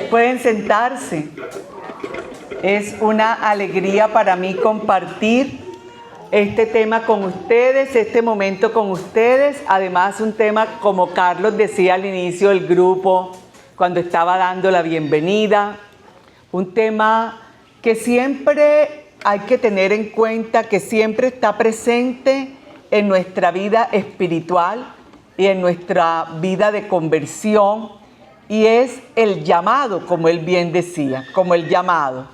Pueden sentarse. Es una alegría para mí compartir este tema con ustedes, este momento con ustedes. Además, un tema, como Carlos decía al inicio del grupo, cuando estaba dando la bienvenida, un tema que siempre hay que tener en cuenta, que siempre está presente en nuestra vida espiritual y en nuestra vida de conversión, y es el llamado, como él bien decía, como el llamado.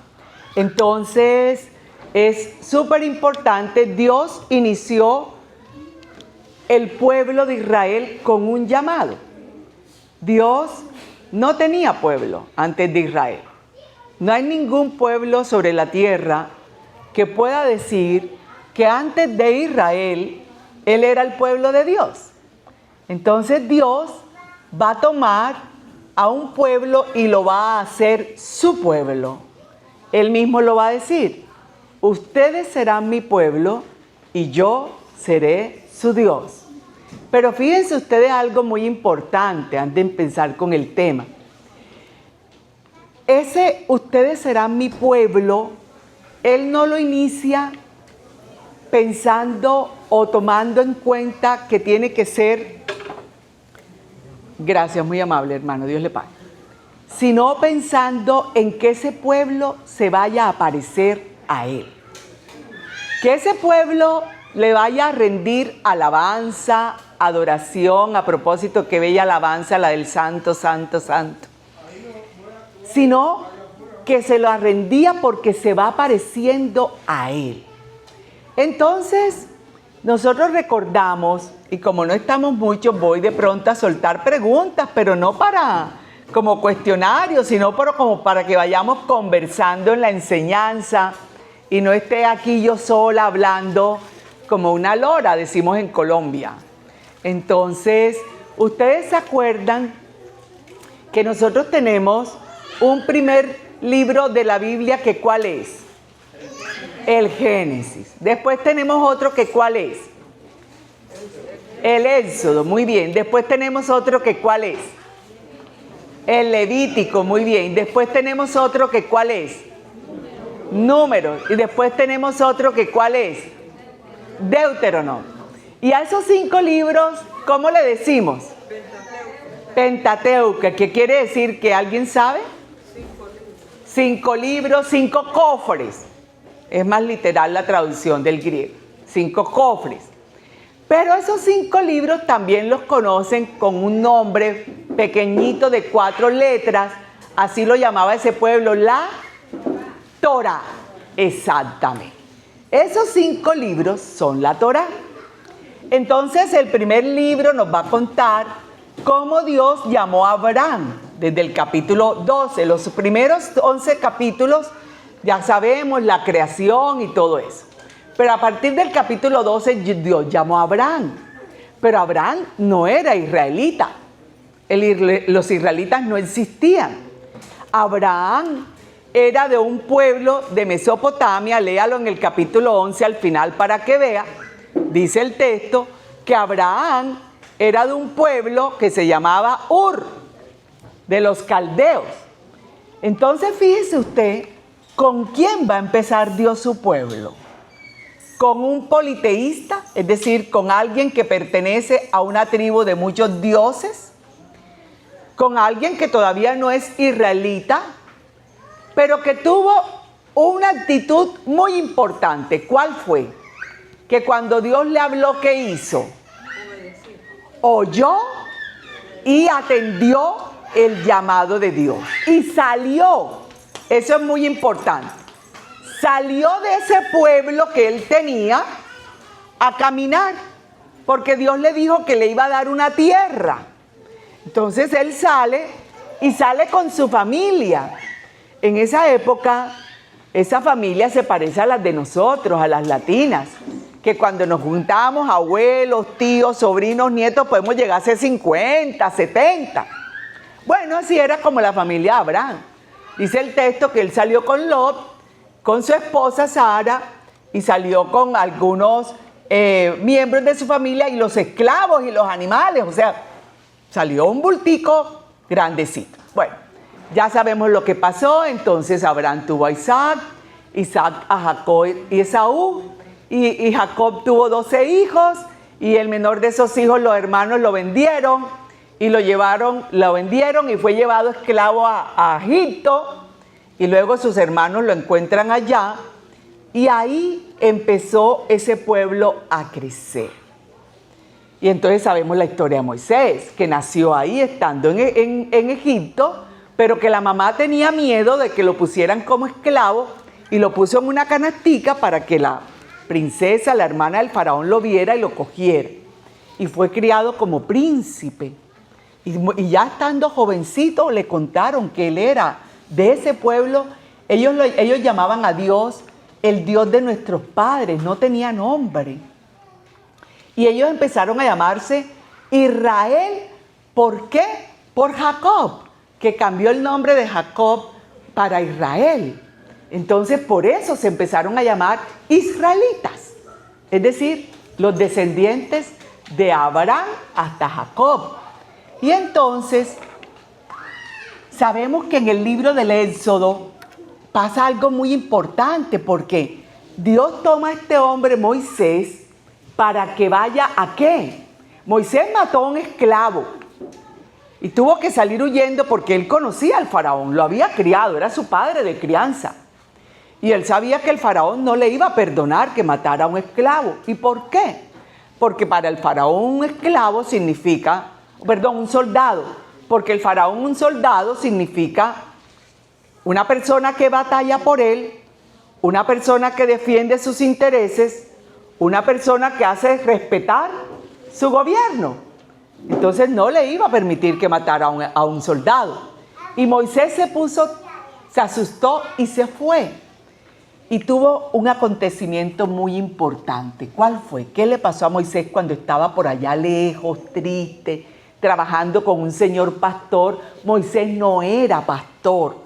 Entonces, es súper importante. Dios inició el pueblo de Israel con un llamado. Dios no tenía pueblo antes de Israel. No hay ningún pueblo sobre la tierra que pueda decir que antes de Israel, él era el pueblo de Dios. Entonces Dios va a tomar a un pueblo y lo va a hacer su pueblo. Él mismo lo va a decir: ustedes serán mi pueblo y yo seré su Dios. Pero fíjense ustedes algo muy importante antes de empezar con el tema. Ese ustedes serán mi pueblo, él no lo inicia pensando o tomando en cuenta que tiene que ser, gracias, muy amable hermano, Dios le pague, sino pensando en que ese pueblo se vaya a parecer a él. Que ese pueblo le vaya a rendir alabanza, adoración. A propósito, qué bella alabanza la del santo, santo, santo. Sino que se lo rendía porque se va pareciendo a él. Entonces, nosotros recordamos, y como no estamos muchos, voy de pronto a soltar preguntas, pero no para como cuestionario, sino como para que vayamos conversando en la enseñanza y no esté aquí yo sola hablando como una lora, decimos en Colombia. Entonces, ustedes se acuerdan que nosotros tenemos un primer libro de la Biblia, que ¿cuál es? El Génesis. Después tenemos otro que ¿cuál es? El Éxodo, muy bien. Después tenemos otro que ¿cuál es? El Levítico, muy bien. Después tenemos otro que ¿cuál es? Números. Y después tenemos otro que ¿cuál es? Deuteronomio. Y a esos 5 libros, ¿cómo le decimos? Pentateuco. ¿Qué quiere decir? ¿Que alguien sabe? 5 libros, 5 cofres. Es más literal la traducción del griego. 5 cofres. Pero esos 5 libros también los conocen con un nombre pequeñito de 4 letras. Así lo llamaba ese pueblo, la Torá. Exactamente. Esos 5 libros son la Torá. Entonces el primer libro nos va a contar cómo Dios llamó a Abraham. Desde el capítulo 12, los primeros 11 capítulos, ya sabemos la creación y todo eso. Pero a partir del capítulo 12, Dios llamó a Abraham. Pero Abraham no era israelita. Los israelitas no existían. Abraham era de un pueblo de Mesopotamia. Léalo en el capítulo 11 al final para que vea. Dice el texto que Abraham era de un pueblo que se llamaba Ur, de los caldeos. Entonces fíjese usted, ¿con quién va a empezar Dios su pueblo? ¿Con un politeísta? Es decir, ¿con alguien que pertenece a una tribu de muchos dioses? ¿Con alguien que todavía no es israelita, pero que tuvo una actitud muy importante? ¿Cuál fue? Que cuando Dios le habló, ¿qué hizo? Oyó y atendió el llamado de Dios. Y salió. Eso es muy importante. Salió de ese pueblo que él tenía a caminar, porque Dios le dijo que le iba a dar una tierra. Entonces él sale y sale con su familia. En esa época, esa familia se parece a las de nosotros, a las latinas, que cuando nos juntamos, abuelos, tíos, sobrinos, nietos, podemos llegar a ser 50, 70. Bueno, así era como la familia de Abraham. Dice el texto que él salió con Lot, con su esposa Sara, y salió con algunos miembros de su familia y los esclavos y los animales. O sea, salió un bultico grandecito. Bueno, Ya sabemos lo que pasó. Entonces Abraham tuvo a Isaac, Isaac a Jacob y Esaú, y Jacob tuvo 12 hijos, y el menor de esos hijos los hermanos lo vendieron, y lo vendieron y fue llevado esclavo a Egipto, y luego sus hermanos lo encuentran allá, y ahí empezó ese pueblo a crecer. Y entonces sabemos la historia de Moisés, que nació ahí estando en Egipto, pero que la mamá tenía miedo de que lo pusieran como esclavo y lo puso en una canastica para que la princesa, la hermana del faraón, lo viera y lo cogiera. Y fue criado como príncipe. Y ya estando jovencito le contaron que él era de ese pueblo. Ellos llamaban a Dios el Dios de nuestros padres, no tenía nombre. Y ellos empezaron a llamarse Israel. ¿Por qué? Por Jacob, que cambió el nombre de Jacob para Israel. Entonces por eso se empezaron a llamar israelitas, es decir, los descendientes de Abraham hasta Jacob. Y entonces sabemos que en el libro del Éxodo pasa algo muy importante, porque Dios toma a este hombre Moisés para que vaya ¿a qué? Moisés mató a un esclavo y tuvo que salir huyendo porque él conocía al faraón, lo había criado, era su padre de crianza. Y él sabía que el faraón no le iba a perdonar que matara a un esclavo. ¿Y por qué? Porque para el faraón un esclavo significa, un soldado, porque el faraón un soldado significa una persona que batalla por él, una persona que defiende sus intereses, una persona que hace respetar su gobierno. Entonces no le iba a permitir que matara a un soldado. Y Moisés se asustó y se fue. Y tuvo un acontecimiento muy importante. ¿Cuál fue? ¿Qué le pasó a Moisés cuando estaba por allá lejos, triste, trabajando con un señor pastor? Moisés no era pastor.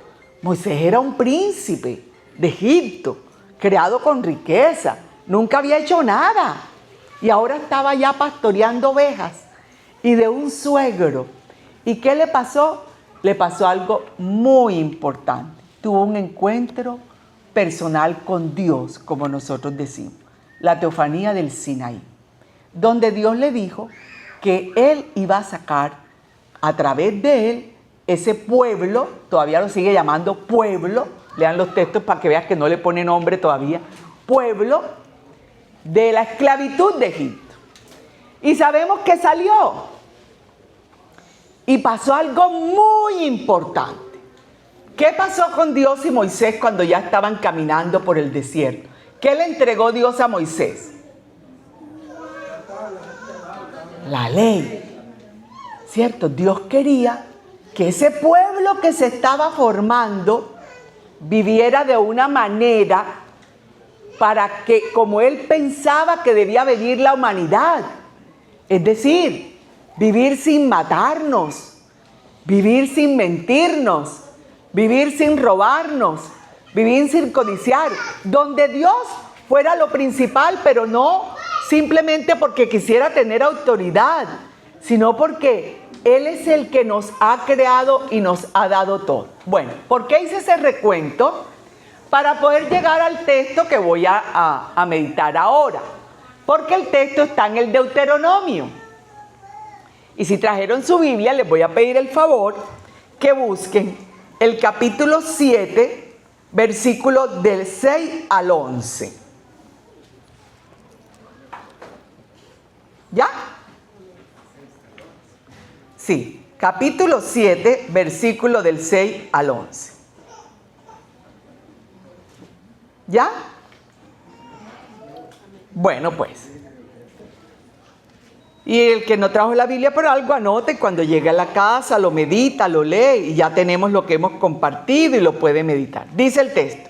Moisés era un príncipe de Egipto, creado con riqueza. Nunca había hecho nada. Y ahora estaba ya pastoreando ovejas. Y de un suegro. ¿Y qué le pasó? Le pasó algo muy importante. Tuvo un encuentro personal con Dios, como nosotros decimos. La teofanía del Sinaí. Donde Dios le dijo que Él iba a sacar a través de Él ese pueblo, todavía lo sigue llamando pueblo, lean los textos para que veas que no le pone nombre todavía, pueblo de la esclavitud de Egipto. Y sabemos que salió. Y pasó algo muy importante. ¿Qué pasó con Dios y Moisés cuando ya estaban caminando por el desierto? ¿Qué le entregó Dios a Moisés? La ley. ¿Cierto? Dios quería que ese pueblo que se estaba formando viviera de una manera para que, como Él pensaba que debía vivir la humanidad, es decir, vivir sin matarnos, vivir sin mentirnos, vivir sin robarnos, vivir sin codiciar, donde Dios fuera lo principal, pero no simplemente porque quisiera tener autoridad, sino porque Él es el que nos ha creado y nos ha dado todo. Bueno, ¿por qué hice ese recuento? Para poder llegar al texto que voy a meditar ahora, porque el texto está en el Deuteronomio. Y si trajeron su Biblia, les voy a pedir el favor que busquen el capítulo 7, versículos del 6 al 11. ¿Ya? Sí, capítulo 7, versículo del 6 al 11. ¿Ya? Bueno, pues. Y el que no trajo la Biblia por algo, anote, cuando llegue a la casa, lo medita, lo lee, y ya tenemos lo que hemos compartido y lo puede meditar. Dice el texto: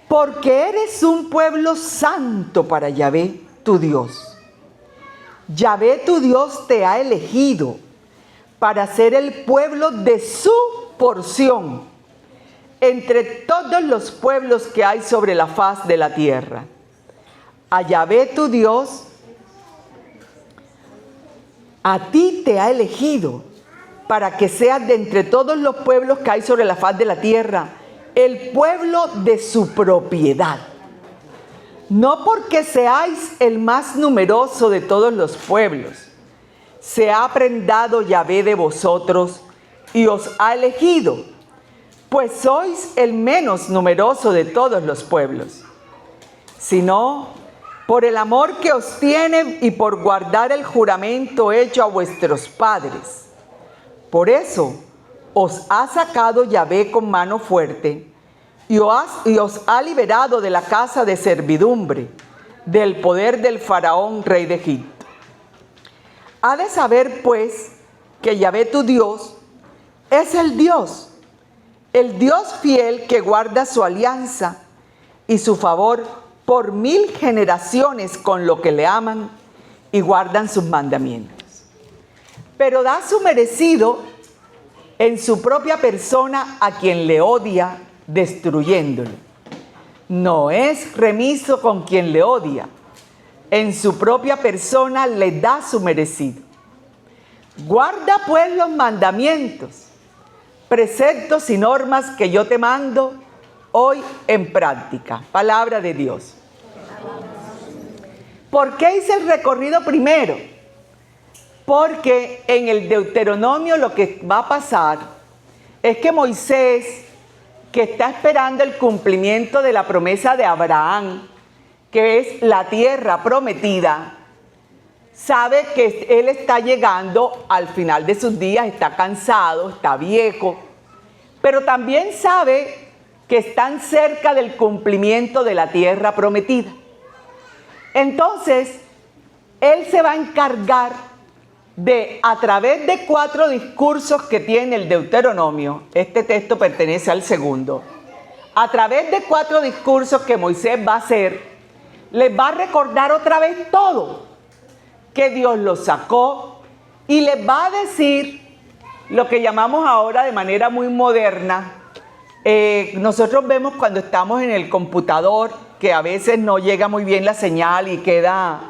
porque eres un pueblo santo para Yahvé, tu Dios. Yahvé, tu Dios, te ha elegido para ser el pueblo de su porción entre todos los pueblos que hay sobre la faz de la tierra. A Yahvé, tu Dios, a ti te ha elegido para que seas de entre todos los pueblos que hay sobre la faz de la tierra, el pueblo de su propiedad. No porque seáis el más numeroso de todos los pueblos, se ha prendado Yahvé de vosotros y os ha elegido, pues sois el menos numeroso de todos los pueblos, sino por el amor que os tiene y por guardar el juramento hecho a vuestros padres. Por eso os ha sacado Yahvé con mano fuerte y os ha liberado de la casa de servidumbre, del poder del faraón, rey de Egipto. Ha de saber, pues, que Yahvé tu Dios es el Dios fiel que guarda su alianza y su favor por 1000 generaciones con lo que le aman y guardan sus mandamientos. Pero da su merecido en su propia persona a quien le odia, destruyéndolo. No es remiso con quien le odia. En su propia persona le da su merecido. Guarda pues los mandamientos, preceptos y normas que yo te mando hoy en práctica. Palabra de Dios. ¿Por qué hice el recorrido primero? Porque en el Deuteronomio lo que va a pasar es que Moisés, que está esperando el cumplimiento de la promesa de Abraham, que es la tierra prometida, sabe que él está llegando al final de sus días, está cansado, está viejo, pero también sabe que están cerca del cumplimiento de la tierra prometida. Entonces, él se va a encargar de, a través de 4 discursos que tiene el Deuteronomio, este texto pertenece al segundo, a través de 4 discursos que Moisés va a hacer, les va a recordar otra vez todo, que Dios los sacó, y les va a decir lo que llamamos ahora de manera muy moderna. Nosotros vemos cuando estamos en el computador que a veces no llega muy bien la señal y queda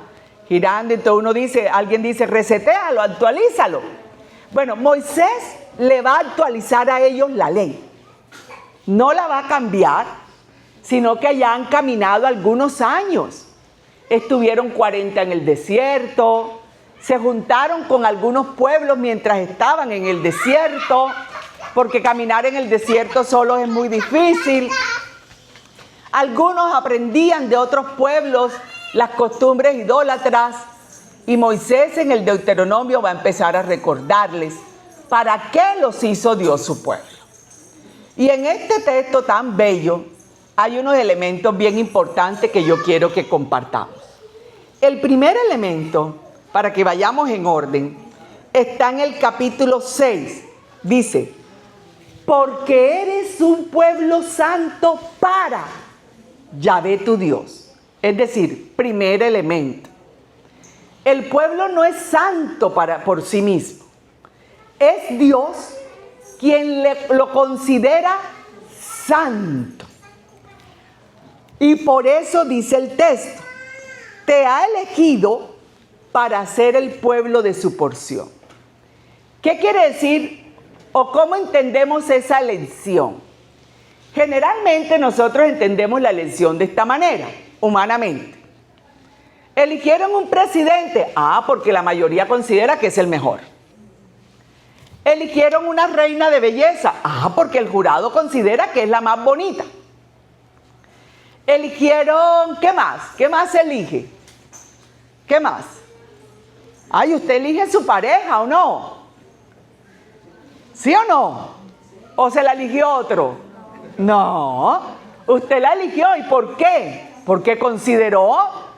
girando, entonces alguien dice, resetéalo, actualízalo. Bueno, Moisés le va a actualizar a ellos la ley. No la va a cambiar, sino que ya han caminado algunos años. Estuvieron 40 en el desierto, se juntaron con algunos pueblos mientras estaban en el desierto, porque caminar en el desierto solo es muy difícil. Algunos aprendían de otros pueblos las costumbres idólatras, y Moisés en el Deuteronomio va a empezar a recordarles para qué los hizo Dios su pueblo. Y en este texto tan bello hay unos elementos bien importantes que yo quiero que compartamos. El primer elemento, para que vayamos en orden, está en el capítulo 6. Dice, porque eres un pueblo santo para Yahvé tu Dios. Es decir, primer elemento. El pueblo no es santo por sí mismo. Es Dios quien lo considera santo. Y por eso dice el texto, te ha elegido para ser el pueblo de su porción. ¿Qué quiere decir o cómo entendemos esa elección? Generalmente nosotros entendemos la elección de esta manera, humanamente. Eligieron un presidente, porque la mayoría considera que es el mejor. Eligieron una reina de belleza, porque el jurado considera que es la más bonita. Eligieron, ¿qué más? ¿Qué más se elige? ¿Qué más? ¿Usted elige su pareja o no? ¿Sí o no? ¿O se la eligió otro? No, usted la eligió. ¿Y por qué? Porque consideró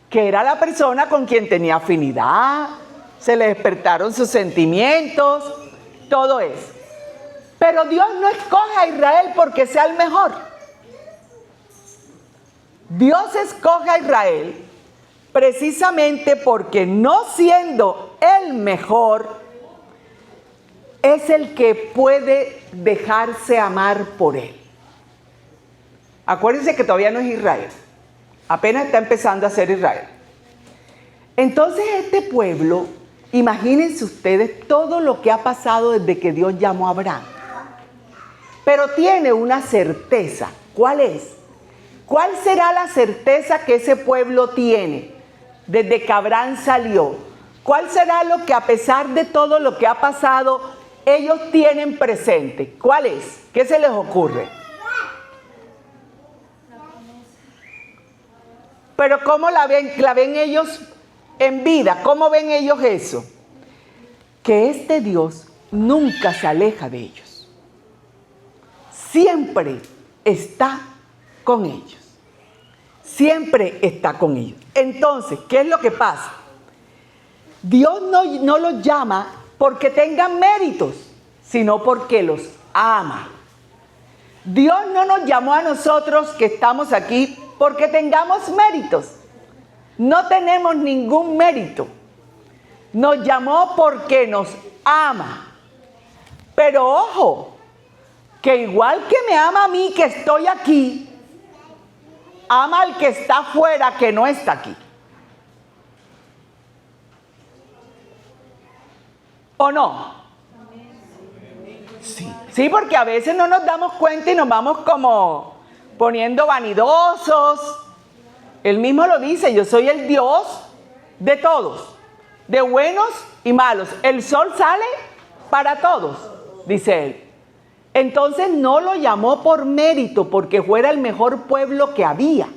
que era la persona con quien tenía afinidad, se le despertaron sus sentimientos, todo eso. Pero Dios no escoge a Israel porque sea el mejor. Dios escoge a Israel precisamente porque, no siendo el mejor, es el que puede dejarse amar por él. Acuérdense que todavía no es Israel. Apenas está empezando a ser Israel. Entonces este pueblo Imagínense ustedes todo lo que ha pasado desde que Dios llamó a Abraham. Pero tiene una certeza. ¿Cuál es? ¿Cuál será la certeza que ese pueblo tiene desde que Abraham salió? ¿Cuál será lo que a pesar de todo lo que ha pasado ellos tienen presente? ¿Cuál es? ¿Qué se les ocurre? Pero ¿cómo la ven? ¿La ven ellos en vida? ¿Cómo ven ellos eso? Que este Dios nunca se aleja de ellos. Siempre está con ellos. Siempre está con ellos. Entonces, ¿qué es lo que pasa? Dios no los llama porque tengan méritos, sino porque los ama. Dios no nos llamó a nosotros que estamos aquí porque tengamos méritos. No tenemos ningún mérito. Nos llamó porque nos ama. Pero ojo, que igual que me ama a mí que estoy aquí, ama al que está afuera que no está aquí. ¿O no? Sí, porque a veces no nos damos cuenta y nos vamos como poniendo vanidosos. Él mismo lo dice, yo soy el Dios de todos, de buenos y malos. El sol sale para todos, dice él. Entonces no lo llamó por mérito, porque fuera el mejor pueblo que había.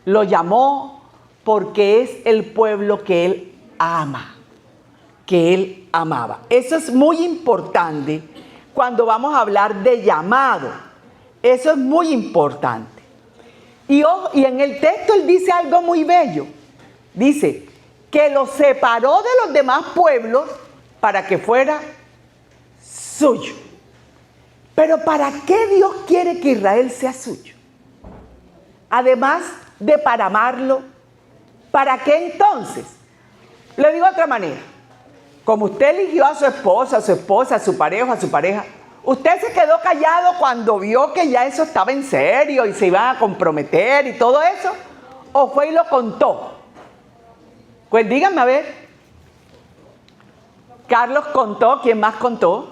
Lo llamó porque es el pueblo que él ama, que él amaba. Eso es muy importante cuando vamos a hablar de llamado. Eso es muy importante. Y en el texto él dice algo muy bello. Dice que lo separó de los demás pueblos para que fuera suyo. Pero ¿para qué Dios quiere que Israel sea suyo? Además de para amarlo, ¿para qué entonces? Le digo de otra manera. Como usted eligió a su esposa, a su pareja, ¿usted se quedó callado cuando vio que ya eso estaba en serio y se iban a comprometer y todo eso? ¿O fue y lo contó? Pues díganme a ver. Carlos contó, ¿quién más contó?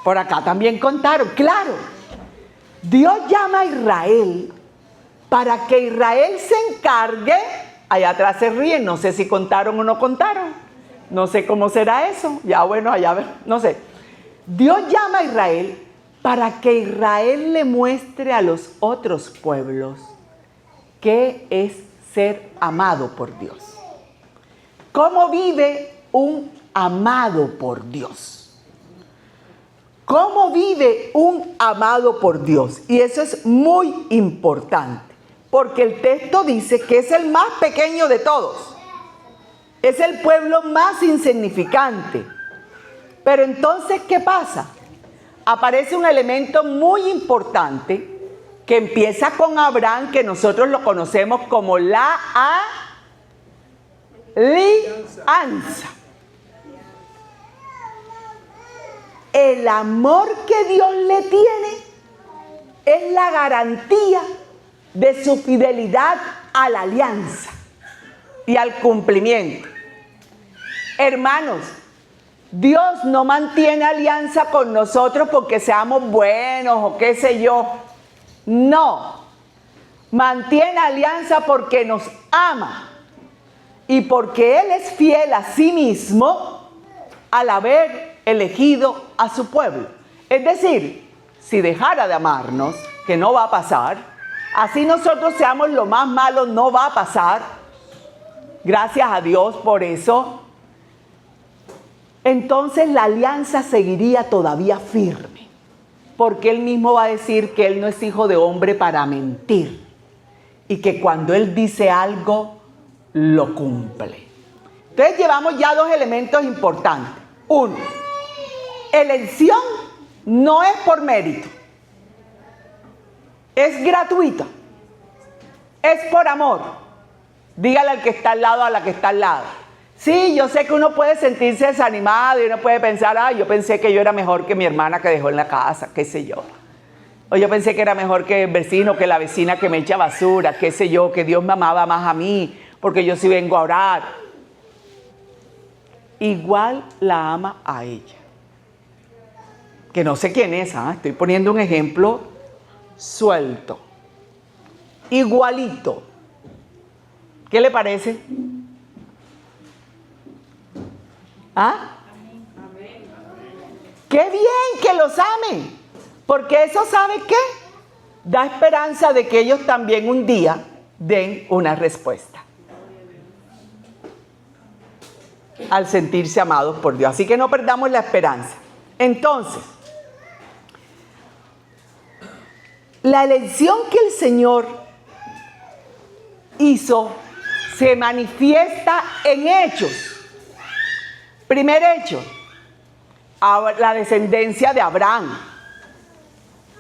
Por acá también contaron, claro. Dios llama a Israel para que Israel se encargue. Allá atrás se ríen, no sé si contaron o no contaron. No sé cómo será eso. Ya bueno, allá no sé. Dios llama a Israel para que Israel le muestre a los otros pueblos qué es ser amado por Dios. ¿Cómo vive un amado por Dios? ¿Cómo vive un amado por Dios? Y eso es muy importante, porque el texto dice que es el más pequeño de todos. Es el pueblo más insignificante. Pero entonces, ¿qué pasa? Aparece un elemento muy importante que empieza con Abraham, que nosotros lo conocemos como la alianza. El amor que Dios le tiene es la garantía de su fidelidad a la alianza y al cumplimiento. Hermanos, Dios no mantiene alianza con nosotros porque seamos buenos o qué sé yo. No. Mantiene alianza porque nos ama y porque Él es fiel a sí mismo al haber elegido a su pueblo. Es decir, si dejara de amarnos, que no va a pasar, así nosotros seamos lo más malos, no va a pasar. Gracias a Dios por eso. Entonces la alianza seguiría todavía firme, porque Él mismo va a decir que Él no es hijo de hombre para mentir y que cuando Él dice algo, lo cumple. Entonces llevamos ya dos elementos importantes. Uno, elección no es por mérito, es gratuita, es por amor. Dígale al que está al lado, a la que está al lado. Sí, yo sé que uno puede sentirse desanimado y uno puede pensar, yo pensé que yo era mejor que mi hermana que dejó en la casa, qué sé yo. O yo pensé que era mejor que el vecino, que la vecina que me echa basura, qué sé yo, que Dios me amaba más a mí, porque yo sí vengo a orar. igual la ama a ella. Que no sé quién es, estoy poniendo un ejemplo suelto. Igualito. ¿Qué le parece? ¡Qué bien que los amen! Porque eso, ¿sabe qué? Da esperanza de que ellos también un día den una respuesta al sentirse amados por Dios. Así que no perdamos la esperanza. Entonces, la elección que el Señor hizo se manifiesta en hechos. Primer hecho, la descendencia de Abraham.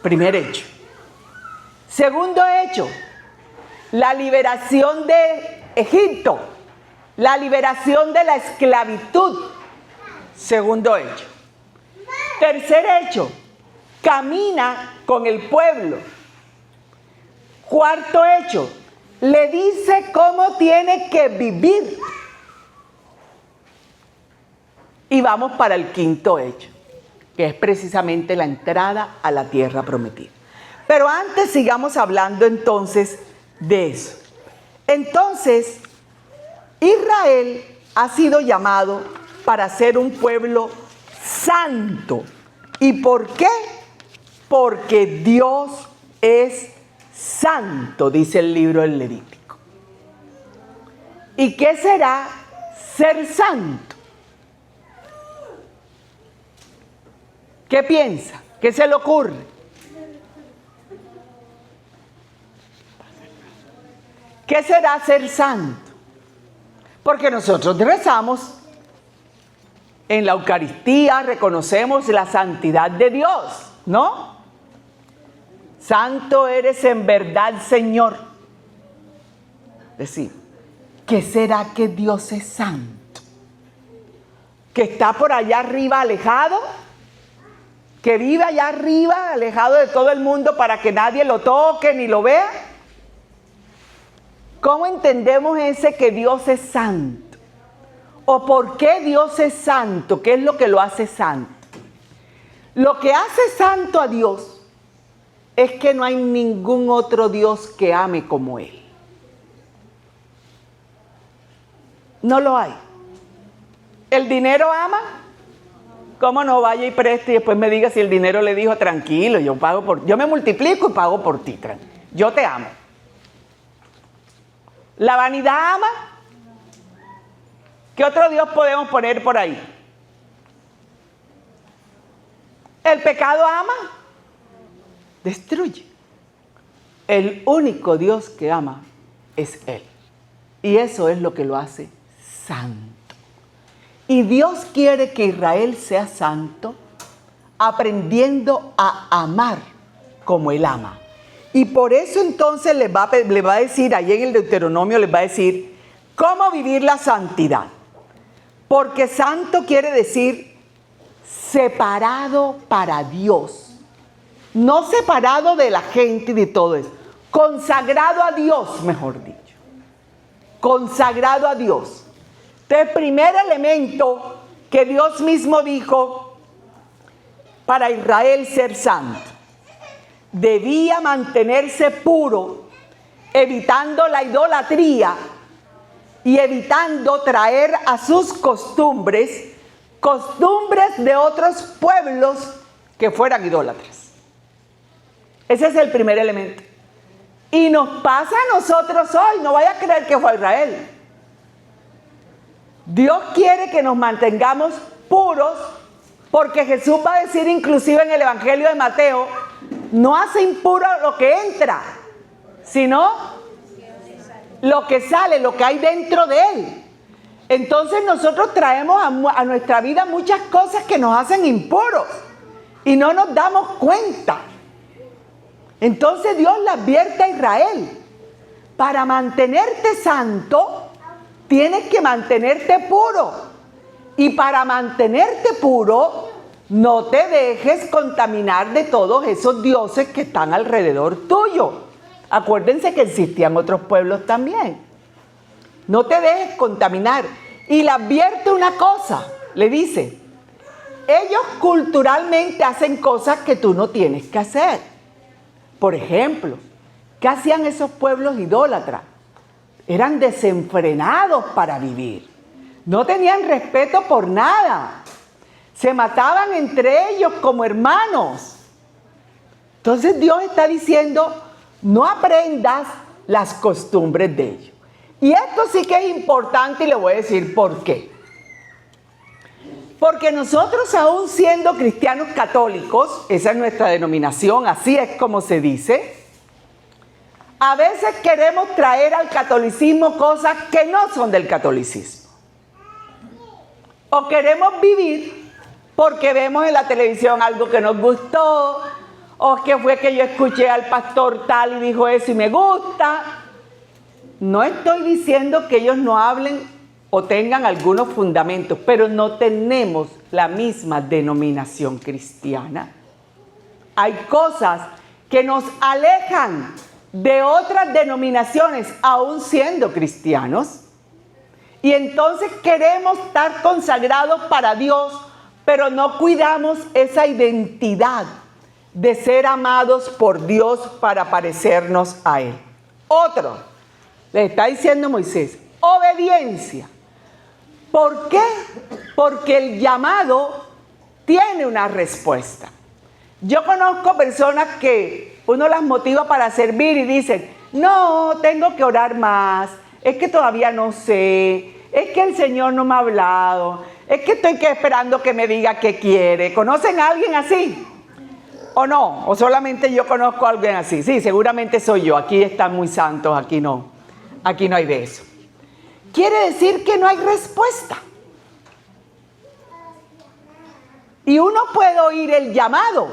Primer hecho. Segundo hecho, la liberación de Egipto, la liberación de la esclavitud. Segundo hecho. Tercer hecho, camina con el pueblo. Cuarto hecho, le dice cómo tiene que vivir. Y vamos para el quinto hecho, que es precisamente la entrada a la tierra prometida. Pero antes sigamos hablando entonces de eso. Entonces, Israel ha sido llamado para ser un pueblo santo. ¿Y por qué? Porque Dios es santo, dice el libro del Levítico. ¿Y qué será ser santo? ¿Qué piensa? ¿Qué se le ocurre? ¿Qué será ser santo? Porque nosotros rezamos en la Eucaristía, reconocemos la santidad de Dios, ¿no? Santo eres en verdad, Señor. Decir, ¿qué será que Dios es santo? ¿Que está por allá arriba alejado? ¿Que vive allá arriba alejado de todo el mundo para que nadie lo toque ni lo vea? ¿Cómo entendemos ese que Dios es santo? ¿O por qué Dios es santo? ¿Qué es lo que lo hace santo? Lo que hace santo a Dios es que no hay ningún otro Dios que ame como Él. No lo hay. ¿El dinero ama? ¿Cómo no vaya y preste y después me diga si el dinero le dijo tranquilo, yo me multiplico y pago por ti, yo te amo? ¿La vanidad ama? ¿Qué otro Dios podemos poner por ahí? ¿El pecado ama? Destruye. El único Dios que ama es Él. Y eso es lo que lo hace santo. Y Dios quiere que Israel sea santo, aprendiendo a amar como Él ama. Y por eso entonces le va a decir, ahí en el Deuteronomio les va a decir, ¿cómo vivir la santidad? Porque santo quiere decir separado para Dios. No separado de la gente y de todo eso. Consagrado a Dios, mejor dicho. Consagrado a Dios. Entonces, primer elemento que Dios mismo dijo para Israel ser santo. Debía mantenerse puro, evitando la idolatría y evitando traer a sus costumbres de otros pueblos que fueran idólatras. Ese es el primer elemento. Y nos pasa a nosotros hoy, no vaya a creer que fue a Israel. Dios quiere que nos mantengamos puros, porque Jesús va a decir inclusive en el Evangelio de Mateo, no hace impuro lo que entra, sino lo que sale, lo que hay dentro de él. Entonces nosotros traemos a nuestra vida muchas cosas que nos hacen impuros y no nos damos cuenta. Entonces Dios le advierte a Israel, para mantenerte santo, tienes que mantenerte puro. Y para mantenerte puro, no te dejes contaminar de todos esos dioses que están alrededor tuyo. Acuérdense que existían otros pueblos también. No te dejes contaminar. y le advierte una cosa, le dice, ellos culturalmente hacen cosas que tú no tienes que hacer. Por ejemplo, ¿qué hacían esos pueblos idólatras? Eran desenfrenados para vivir. No tenían respeto por nada. Se mataban entre ellos como hermanos. Entonces Dios está diciendo, no aprendas las costumbres de ellos. Y esto sí que es importante y le voy a decir por qué. Porque nosotros, aún siendo cristianos católicos, esa es nuestra denominación, así es como se dice, a veces queremos traer al catolicismo cosas que no son del catolicismo. O queremos vivir porque vemos en la televisión algo que nos gustó, o que fue que yo escuché al pastor tal y dijo eso y me gusta. No estoy diciendo que ellos no hablen o tengan algunos fundamentos, pero no tenemos la misma denominación cristiana. Hay cosas que nos alejan de otras denominaciones, aún siendo cristianos. Y entonces queremos estar consagrados para Dios, pero no cuidamos esa identidad de ser amados por Dios para parecernos a Él. Otro, le está diciendo Moisés, obediencia. ¿Por qué? Porque el llamado tiene una respuesta. Yo conozco personas que uno las motiva para servir y dicen, no, tengo que orar más, es que todavía no sé, es que el Señor no me ha hablado, es que estoy esperando que me diga qué quiere. ¿Conocen a alguien así? ¿O no? ¿O solamente yo conozco a alguien así? Sí, seguramente soy yo. Aquí están muy santos, aquí no hay de eso. Quiere decir que no hay respuesta. Y uno puede oír el llamado,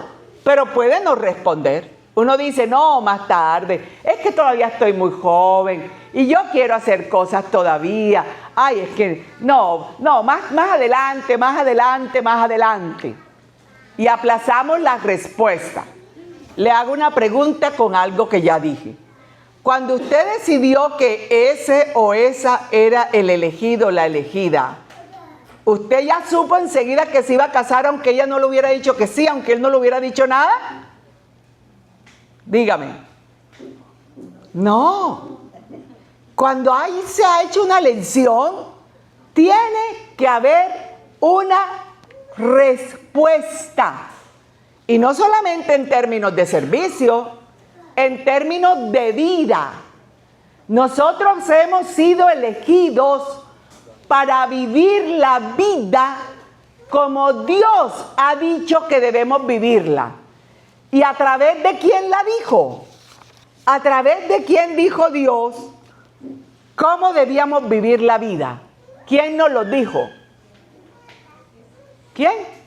pero puede no responder. Uno dice, no, más tarde, es que todavía estoy muy joven y yo quiero hacer cosas todavía. Ay, es que, no, más adelante. Y aplazamos la respuesta. Le hago una pregunta con algo que ya dije. Cuando usted decidió que ese o esa era el elegido, la elegida, ¿usted ya supo enseguida que se iba a casar aunque ella no le hubiera dicho que sí, aunque él no le hubiera dicho nada? Dígame. No. Cuando ahí se ha hecho una elección, tiene que haber una respuesta. Y no solamente en términos de servicio, en términos de vida. Nosotros hemos sido elegidos para vivir la vida como Dios ha dicho que debemos vivirla. ¿Y a través de quién la dijo? ¿A través de quién dijo Dios cómo debíamos vivir la vida? ¿Quién nos lo dijo? ¿Quién?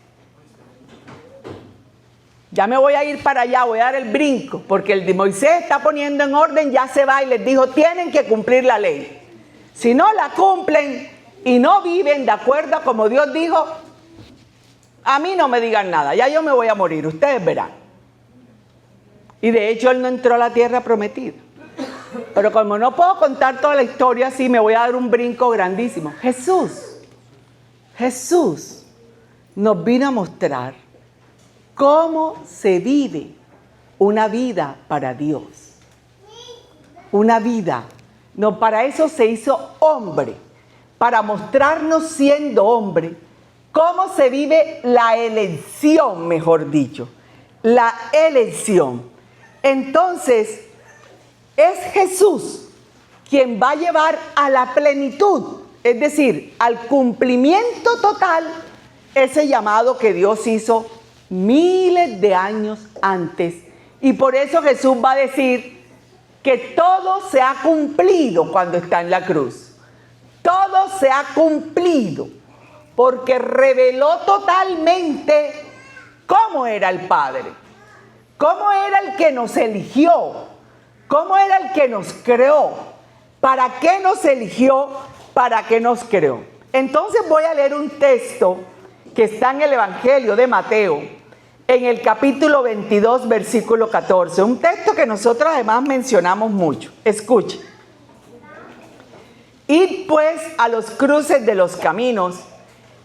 Ya me voy a ir para allá, voy a dar el brinco, porque el de Moisés está poniendo en orden, ya se va y les dijo, tienen que cumplir la ley. Si no la cumplen y no viven de acuerdo a como Dios dijo, a mí no me digan nada, ya yo me voy a morir, ustedes verán. Y de hecho él no entró a la tierra prometida. Pero como no puedo contar toda la historia así, me voy a dar un brinco grandísimo. Jesús nos vino a mostrar cómo se vive una vida para Dios. Una vida. No, para eso se hizo hombre. Para mostrarnos siendo hombre cómo se vive la elección, mejor dicho. La elección. Entonces, es Jesús quien va a llevar a la plenitud, es decir, al cumplimiento total, ese llamado que Dios hizo miles de años antes. Y por eso Jesús va a decir que todo se ha cumplido cuando está en la cruz. Todo se ha cumplido porque reveló totalmente cómo era el Padre, cómo era el que nos eligió, cómo era el que nos creó, para qué nos eligió, para qué nos creó. Entonces voy a leer un texto que está en el Evangelio de Mateo, en el capítulo 22, versículo 14. Un texto que nosotros además mencionamos mucho. Escuche. Id pues a los cruces de los caminos,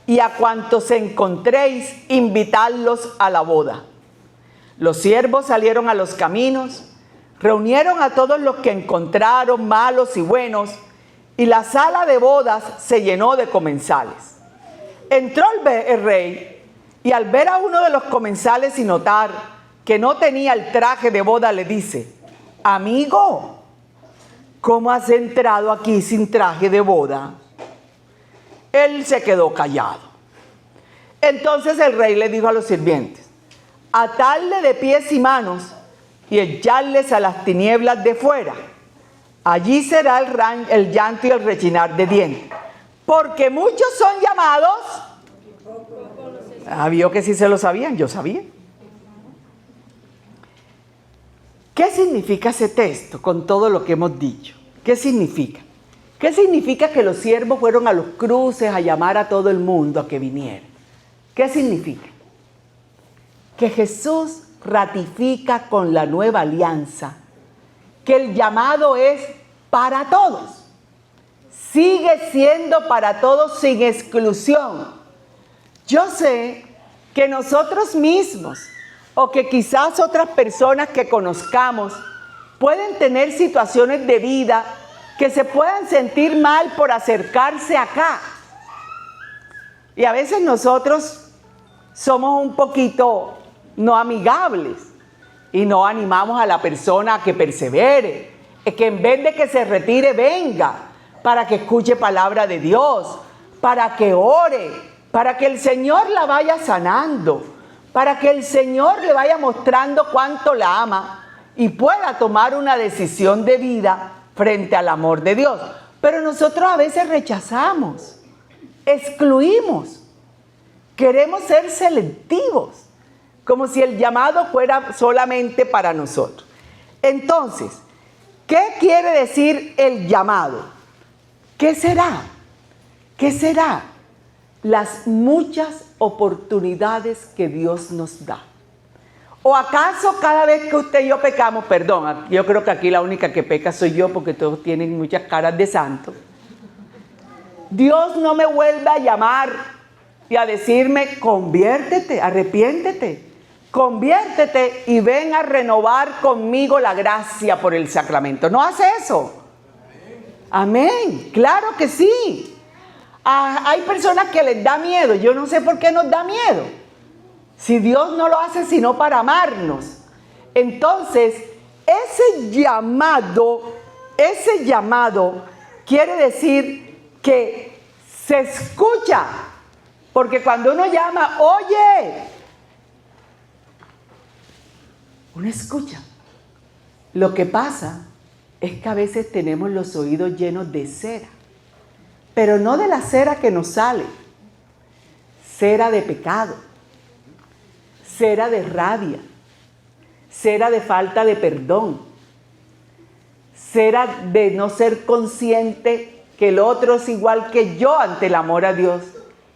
y a cuantos encontréis, invitadlos a la boda. Los siervos salieron a los caminos, reunieron a todos los que encontraron, malos y buenos, y la sala de bodas se llenó de comensales. Entró el rey, y al ver a uno de los comensales y notar que no tenía el traje de boda, le dice: amigo, ¿cómo has entrado aquí sin traje de boda? Él se quedó callado. Entonces el rey le dijo a los sirvientes: atadle de pies y manos y echarles a las tinieblas de fuera. Allí será el llanto y el rechinar de dientes. Porque muchos son llamados. Vio que sí se lo sabían, yo sabía. ¿Qué significa ese texto con todo lo que hemos dicho? ¿Qué significa? ¿Qué significa que los siervos fueron a los cruces a llamar a todo el mundo a que viniera? ¿Qué significa? Que Jesús ratifica con la nueva alianza que el llamado es para todos. Sigue siendo para todos sin exclusión. Yo sé que nosotros mismos o que quizás otras personas que conozcamos pueden tener situaciones de vida que se puedan sentir mal por acercarse acá. Y a veces nosotros somos un poquito no amigables y no animamos a la persona a que persevere, que en vez de que se retire venga para que escuche palabra de Dios, para que ore, para que el Señor la vaya sanando, para que el Señor le vaya mostrando cuánto la ama y pueda tomar una decisión de vida frente al amor de Dios. Pero nosotros a veces rechazamos, excluimos, queremos ser selectivos, como si el llamado fuera solamente para nosotros. Entonces, ¿qué quiere decir el llamado? ¿Qué será? ¿Qué será? Las muchas oportunidades que Dios nos da. ¿O acaso cada vez que usted y yo pecamos, perdón, yo creo que aquí la única que peca soy yo porque todos tienen muchas caras de santo, Dios no me vuelve a llamar y a decirme: conviértete, arrepiéntete, conviértete y ven a renovar conmigo la gracia por el sacramento? ¿No hace eso? Amén, claro que sí. Hay personas que les da miedo. Yo no sé por qué nos da miedo, si Dios no lo hace sino para amarnos. Entonces, ese llamado quiere decir que se escucha. Porque cuando uno llama, oye, uno escucha. Lo que pasa es que a veces tenemos los oídos llenos de cera. Pero no de la cera que nos sale. Cera de pecado. Cera de rabia. Cera de falta de perdón. Cera de no ser consciente que el otro es igual que yo ante el amor a Dios.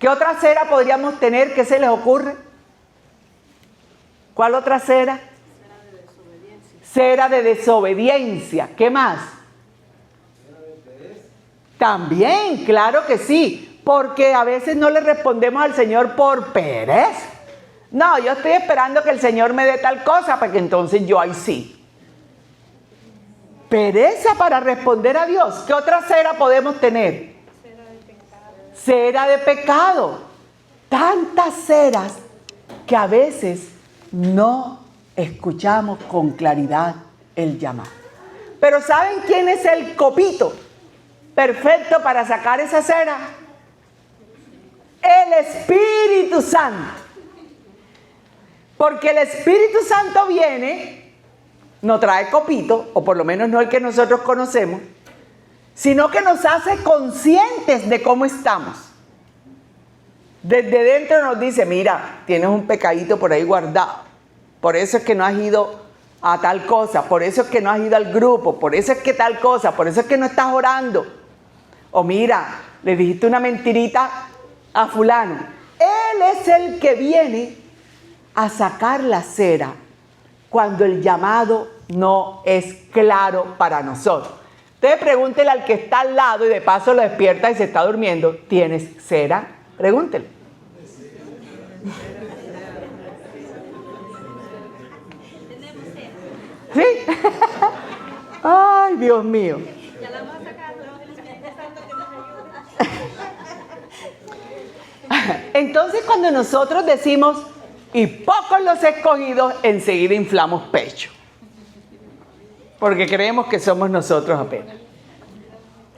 ¿Qué otra cera podríamos tener? ¿Qué se les ocurre? ¿Cuál otra cera? Cera de desobediencia. Cera de desobediencia. ¿Qué más? También, claro que sí, porque a veces no le respondemos al Señor por pereza. No, yo estoy esperando que el Señor me dé tal cosa, porque entonces yo ahí sí. Pereza para responder a Dios. ¿Qué otra cera podemos tener? Cera de pecado. Cera de pecado. Tantas ceras que a veces no escuchamos con claridad el llamado. Pero ¿saben quién es el copito perfecto para sacar esa cera? El Espíritu Santo. Porque el Espíritu Santo viene, no trae copito, o por lo menos no el que nosotros conocemos, sino que nos hace conscientes de cómo estamos. Desde dentro nos dice: mira, tienes un pecadito por ahí guardado, por eso es que no has ido a tal cosa, por eso es que no has ido al grupo, por eso es que tal cosa, por eso es que no estás orando. O mira, le dijiste una mentirita a fulano. Él es el que viene a sacar la cera cuando el llamado no es claro para nosotros. Usted pregúntele al que está al lado y de paso lo despierta y se está durmiendo. ¿Tienes cera? Pregúntele. ¿Sí? Ay, Dios mío. Entonces, cuando nosotros decimos, y pocos los escogidos, enseguida inflamos pecho. Porque creemos que somos nosotros apenas.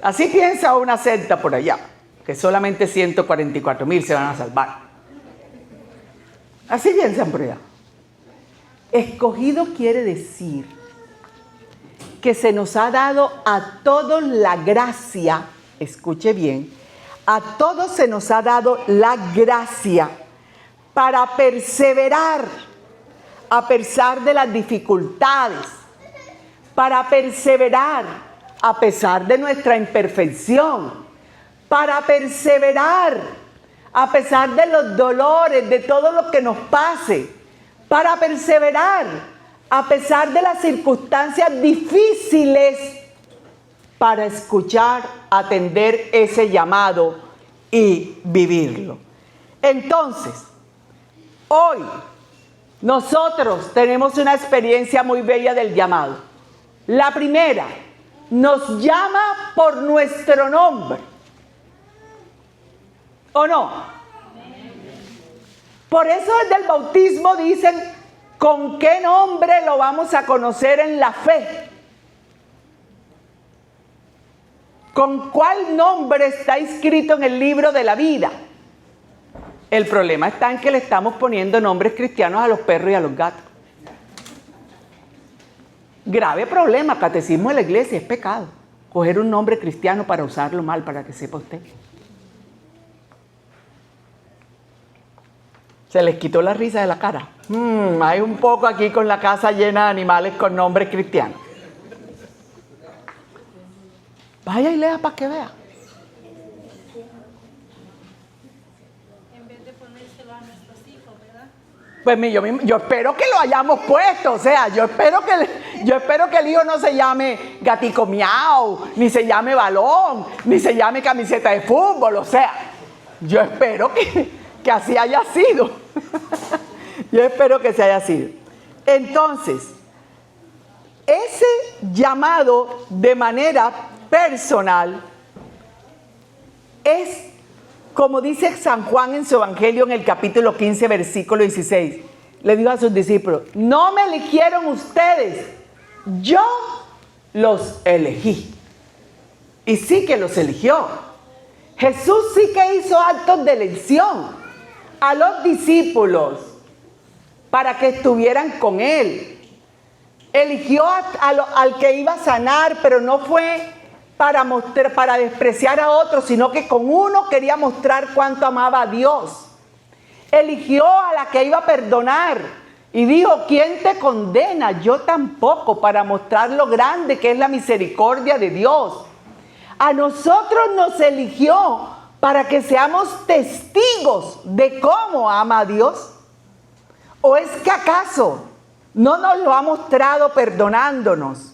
Así piensa una secta por allá, que solamente 144,000 se van a salvar. Así piensan por allá. Escogido quiere decir que se nos ha dado a todos la gracia, escuche bien, a todos se nos ha dado la gracia para perseverar a pesar de las dificultades, para perseverar a pesar de nuestra imperfección, para perseverar a pesar de los dolores, de todo lo que nos pase, para perseverar a pesar de las circunstancias difíciles, para escuchar, atender ese llamado y vivirlo. Entonces, hoy nosotros tenemos una experiencia muy bella del llamado. La primera, nos llama por nuestro nombre. ¿O no? Por eso desde el bautismo dicen, ¿con qué nombre lo vamos a conocer en la fe? ¿Con cuál nombre está inscrito en el libro de la vida? El problema está en que le estamos poniendo nombres cristianos a los perros y a los gatos. Grave problema, catecismo de la iglesia, es pecado. Coger un nombre cristiano para usarlo mal, para que sepa usted. Se les quitó la risa de la cara. Hay un poco aquí con la casa llena de animales con nombres cristianos. Vaya y lea para que vea. En vez de ponérselo a nuestros hijos, ¿verdad? Pues yo espero que lo hayamos puesto, o sea, yo espero que el hijo no se llame Gatico Miau, ni se llame Balón, ni se llame Camiseta de Fútbol, o sea, yo espero que así haya sido. Yo espero que se haya sido. Entonces, ese llamado de manera personal es, como dice San Juan en su Evangelio en el capítulo 15, versículo 16. Le dijo a sus discípulos, no me eligieron ustedes, yo los elegí. Y sí que los eligió. Jesús sí que hizo actos de elección a los discípulos para que estuvieran con él. Eligió al que iba a sanar, pero no fue para despreciar a otros, sino que con uno quería mostrar cuánto amaba a Dios. Eligió a la que iba a perdonar y dijo, ¿quién te condena? Yo tampoco, para mostrar lo grande que es la misericordia de Dios. A nosotros nos eligió para que seamos testigos de cómo ama a Dios. ¿O es que acaso no nos lo ha mostrado perdonándonos?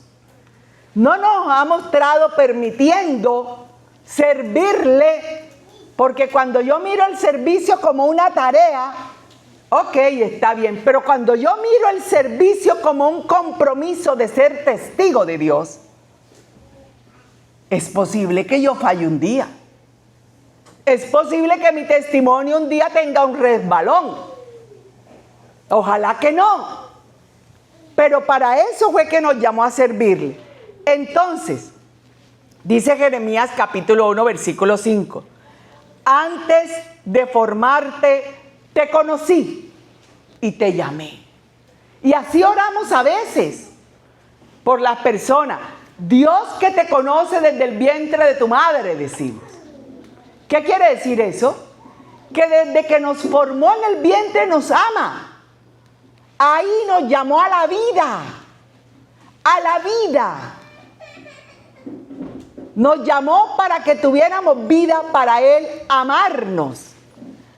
No nos ha mostrado permitiendo servirle, porque cuando yo miro el servicio como una tarea, ok, está bien, pero cuando yo miro el servicio como un compromiso de ser testigo de Dios, es posible que yo falle un día. Es posible que mi testimonio un día tenga un resbalón. Ojalá que no. Pero para eso fue que nos llamó a servirle. Entonces, dice Jeremías capítulo 1, versículo 5. Antes de formarte, te conocí y te llamé. Y así oramos a veces por las personas. Dios que te conoce desde el vientre de tu madre, decimos. ¿Qué quiere decir eso? Que desde que nos formó en el vientre nos ama. Ahí nos llamó a la vida. A la vida. Nos llamó para que tuviéramos vida, para Él amarnos.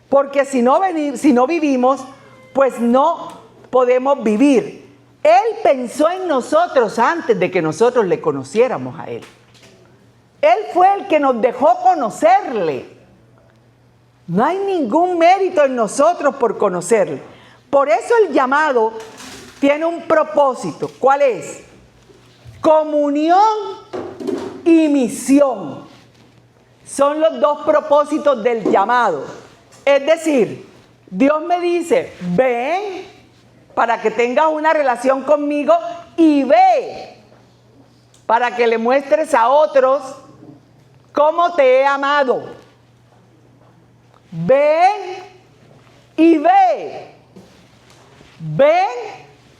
Porque si no vivimos, pues no podemos vivir. Él pensó en nosotros antes de que nosotros le conociéramos a Él. Él fue el que nos dejó conocerle. No hay ningún mérito en nosotros por conocerle. Por eso el llamado tiene un propósito. ¿Cuál es? Comunión y misión. Son los dos propósitos del llamado. Es decir, Dios me dice, ven para que tengas una relación conmigo y ve para que le muestres a otros cómo te he amado. Ven y ve. Ven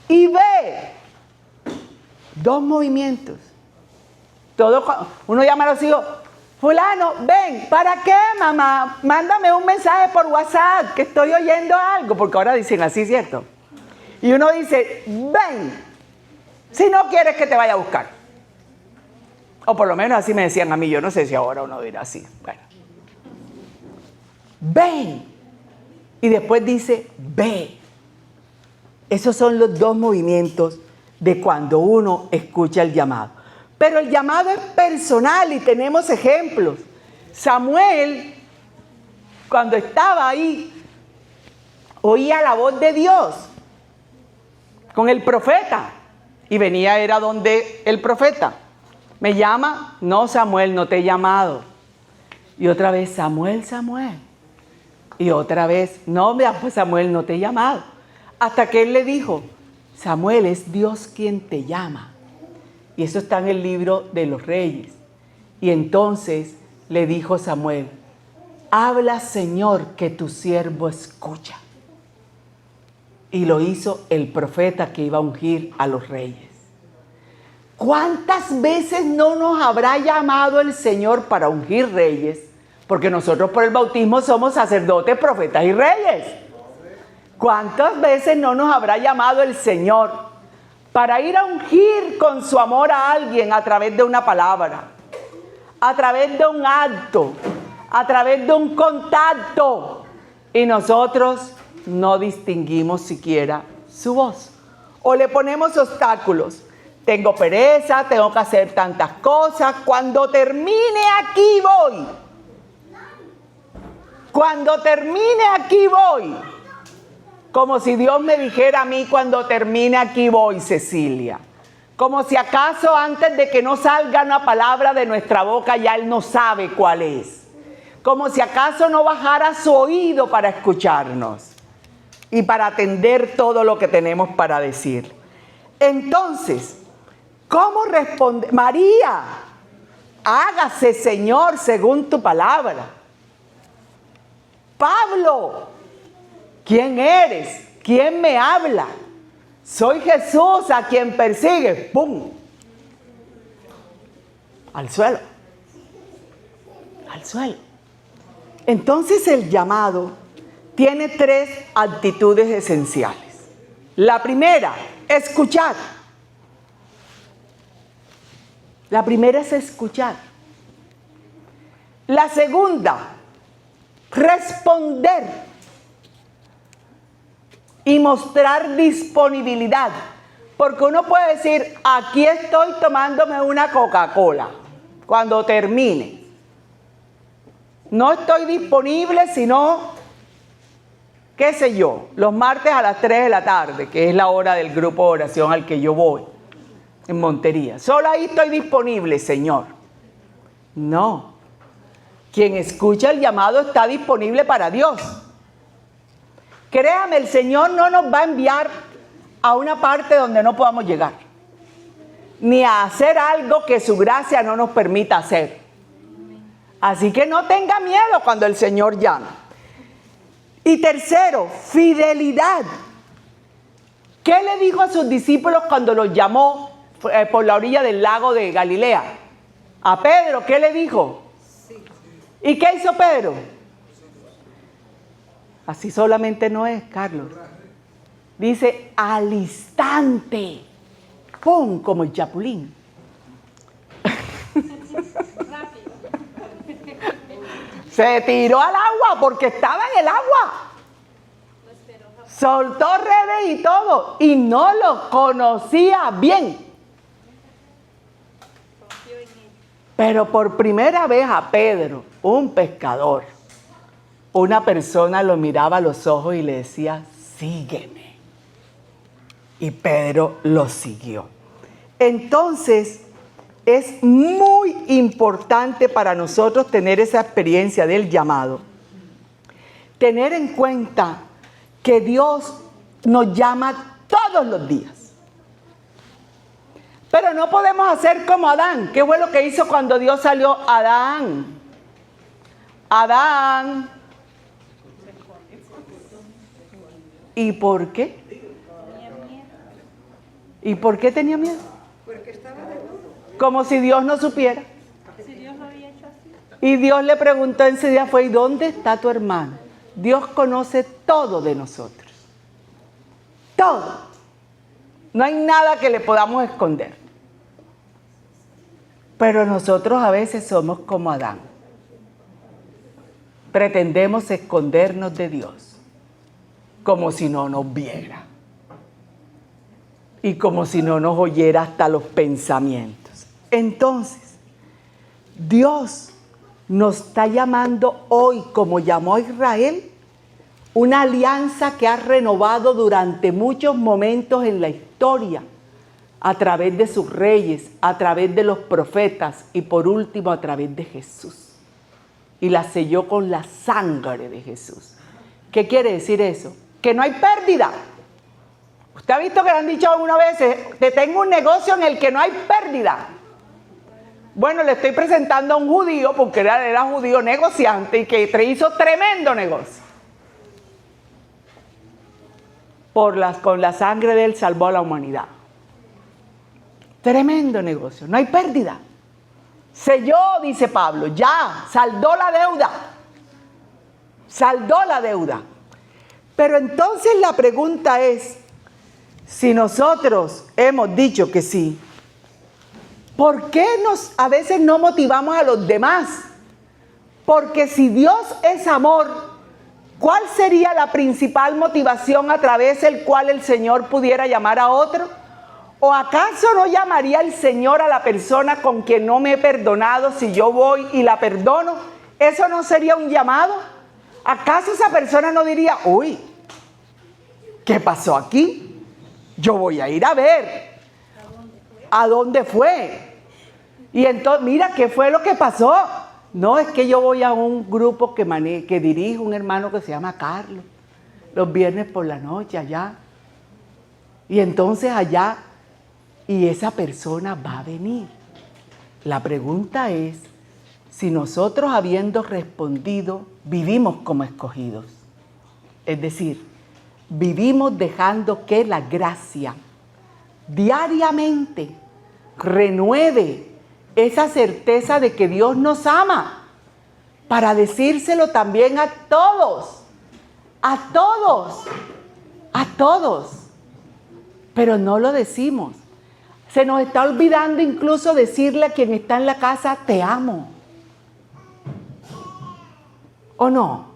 y ve. Dos movimientos. Uno llama a los hijos, fulano, ven, ¿para qué, mamá? Mándame un mensaje por WhatsApp, que estoy oyendo algo, porque ahora dicen así, ¿cierto? Y uno dice, ven, si no quieres que te vaya a buscar. O por lo menos así me decían a mí, yo no sé si ahora uno dirá así. Bueno. Ven. Y después dice, ve. Esos son los dos movimientos de cuando uno escucha el llamado. Pero el llamado es personal y tenemos ejemplos. Samuel, cuando estaba ahí, oía la voz de Dios con el profeta. Y venía, era donde el profeta. ¿Me llama? No, Samuel, no te he llamado. Y otra vez, Samuel, Samuel. Y otra vez, no, pues Samuel, no te he llamado. Hasta que él le dijo, Samuel, es Dios quien te llama. Y eso está en el libro de los Reyes. Y entonces le dijo Samuel, habla, Señor, que tu siervo escucha. Y lo hizo el profeta que iba a ungir a los reyes. ¿Cuántas veces no nos habrá llamado el Señor para ungir reyes? Porque nosotros por el bautismo somos sacerdotes, profetas y reyes. ¿Cuántas veces no nos habrá llamado el Señor para ir a ungir con su amor a alguien a través de una palabra, a través de un acto, a través de un contacto? Y nosotros no distinguimos siquiera su voz. O le ponemos obstáculos. Tengo pereza, tengo que hacer tantas cosas. Cuando termine aquí voy. Cuando termine aquí voy. Como si Dios me dijera a mí, cuando termine aquí voy, Cecilia. Como si acaso antes de que no salga una palabra de nuestra boca ya Él no sabe cuál es. Como si acaso no bajara su oído para escucharnos y para atender todo lo que tenemos para decir. Entonces, ¿cómo responde? María, hágase, Señor, según tu palabra. Pablo, ¿quién eres? ¿Quién me habla? Soy Jesús a quien persigue. ¡Pum! Al suelo. Al suelo. Entonces el llamado tiene tres actitudes esenciales. La primera, escuchar. La primera es escuchar. La segunda, responder y mostrar disponibilidad. Porque uno puede decir, aquí estoy tomándome una Coca-Cola cuando termine. No estoy disponible sino, qué sé yo, los martes a las 3 de la tarde, que es la hora del grupo de oración al que yo voy, en Montería. Solo ahí estoy disponible, Señor. No. Quien escucha el llamado está disponible para Dios. Créame, el Señor no nos va a enviar a una parte donde no podamos llegar, ni a hacer algo que su gracia no nos permita hacer. Así que no tenga miedo cuando el Señor llama. Y tercero, fidelidad. ¿Qué le dijo a sus discípulos cuando los llamó por la orilla del lago de Galilea? A Pedro, ¿qué le dijo? ¿Y qué hizo Pedro? Así solamente no es, Carlos. Dice, al instante, ¡pum!, como el chapulín. Se tiró al agua porque estaba en el agua. Soltó redes y todo. Y no lo conocía bien. Pero por primera vez a Pedro, un pescador, una persona lo miraba a los ojos y le decía, sígueme. Y Pedro lo siguió. Entonces, es muy importante para nosotros tener esa experiencia del llamado. Tener en cuenta que Dios nos llama todos los días. Pero no podemos hacer como Adán. ¿Qué fue lo que hizo cuando Dios salió? Adán. ¿Y por qué? ¿Y por qué tenía miedo? Porque estaba desnudo. Como si Dios no supiera. Si Dios lo había hecho así. Y Dios le preguntó ese día, ¿y dónde está tu hermano? Dios conoce todo de nosotros. Todo. No hay nada que le podamos esconder. Pero nosotros a veces somos como Adán. Pretendemos escondernos de Dios, como si no nos viera. Y como si no nos oyera hasta los pensamientos. Entonces, Dios nos está llamando hoy, como llamó a Israel, una alianza que ha renovado durante muchos momentos en la historia, a través de sus reyes, a través de los profetas y por último a través de Jesús. Y la selló con la sangre de Jesús. ¿Qué quiere decir eso? Que no hay pérdida. Usted ha visto que le han dicho algunas veces, te tengo un negocio en el que no hay pérdida. Bueno, le estoy presentando a un judío, porque era judío negociante y que hizo tremendo negocio. Con la sangre de él salvó a la humanidad. Tremendo negocio, no hay pérdida. Selló, dice Pablo, ya, saldó la deuda. Saldó la deuda. Pero entonces la pregunta es, si nosotros hemos dicho que sí, ¿por qué a veces no motivamos a los demás? Porque si Dios es amor, ¿cuál sería la principal motivación a través del cual el Señor pudiera llamar a otro? ¿O acaso no llamaría el Señor a la persona con quien no me he perdonado si yo voy y la perdono? ¿Eso no sería un llamado? ¿Acaso esa persona no diría, uy, ¿qué pasó aquí? Yo voy a ir a ver a dónde fue. Y entonces, mira, ¿qué fue lo que pasó? No, es que yo voy a un grupo que dirige un hermano que se llama Carlos, los viernes por la noche allá. Y entonces allá, y esa persona va a venir. La pregunta es, si nosotros habiendo respondido, vivimos como escogidos. Es decir, vivimos dejando que la gracia diariamente renueve esa certeza de que Dios nos ama, para decírselo también a todos, a todos, a todos. Pero no lo decimos. Se nos está olvidando incluso decirle a quien está en la casa, te amo. ¿O no?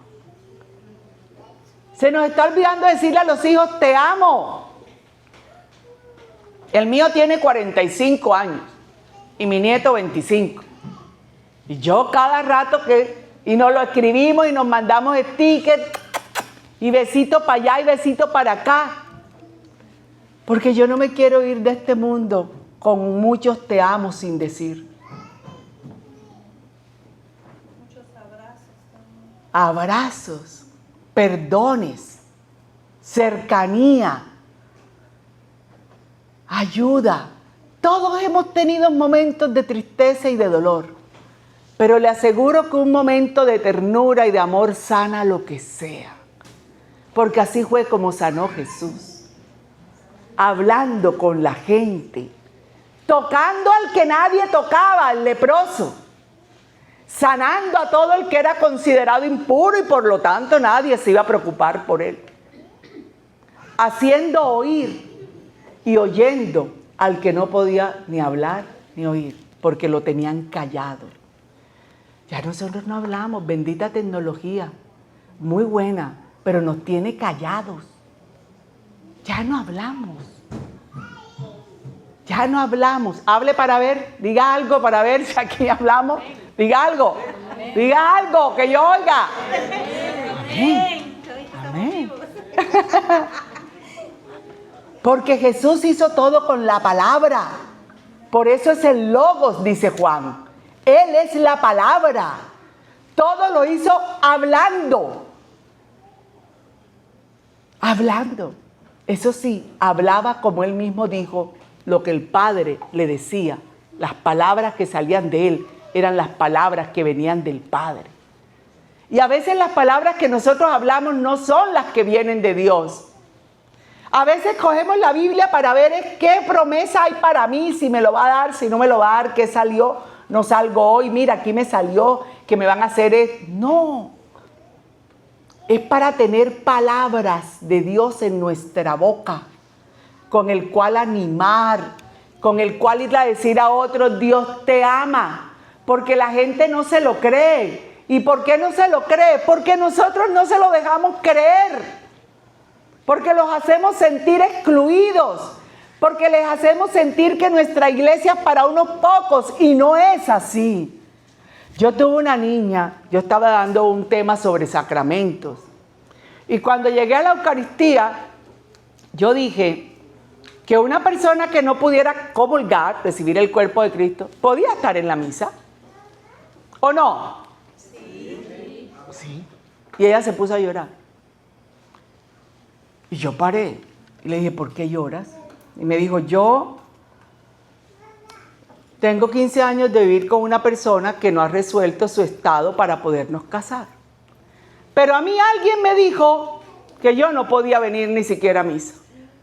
Se nos está olvidando decirle a los hijos, te amo. El mío tiene 45 años y mi nieto 25. Y yo cada rato y nos lo escribimos y nos mandamos stickers y besito para allá y besito para acá. Porque yo no me quiero ir de este mundo con muchos te amo sin decir. Muchos abrazos también. Abrazos, perdones, cercanía, ayuda. Todos hemos tenido momentos de tristeza y de dolor, pero le aseguro que un momento de ternura y de amor sana lo que sea, porque así fue como sanó Jesús. Hablando con la gente, tocando al que nadie tocaba, al leproso, sanando a todo el que era considerado impuro y por lo tanto nadie se iba a preocupar por él, haciendo oír y oyendo al que no podía ni hablar ni oír, porque lo tenían callado. Ya nosotros no hablamos, bendita tecnología, muy buena, pero nos tiene callados. Ya no hablamos. Ya no hablamos. Hable para ver, diga algo para ver si aquí hablamos. Diga algo. Diga algo, que yo oiga. Amén. Amén. Porque Jesús hizo todo con la palabra. Por eso es el Logos, dice Juan. Él es la palabra. Todo lo hizo hablando. Hablando. Eso sí, hablaba como él mismo dijo, lo que el Padre le decía. Las palabras que salían de él eran las palabras que venían del Padre. Y a veces las palabras que nosotros hablamos no son las que vienen de Dios. A veces cogemos la Biblia para ver qué promesa hay para mí, si me lo va a dar, si no me lo va a dar, qué salió, no salgo hoy, mira, aquí me salió, que me van a hacer esto. No, es para tener palabras de Dios en nuestra boca, con el cual animar, con el cual ir a decir a otros, Dios te ama, porque la gente no se lo cree. ¿Y por qué no se lo cree? Porque nosotros no se lo dejamos creer. Porque los hacemos sentir excluidos, porque les hacemos sentir que nuestra iglesia es para unos pocos, y no es así. Yo tuve una niña, yo estaba dando un tema sobre sacramentos, y cuando llegué a la Eucaristía, yo dije que una persona que no pudiera comulgar, recibir el cuerpo de Cristo, podía estar en la misa, ¿o no? Sí. Y ella se puso a llorar. Y yo paré y le dije, ¿por qué lloras? Y me dijo, yo tengo 15 años de vivir con una persona que no ha resuelto su estado para podernos casar. Pero a mí alguien me dijo que yo no podía venir ni siquiera a misa.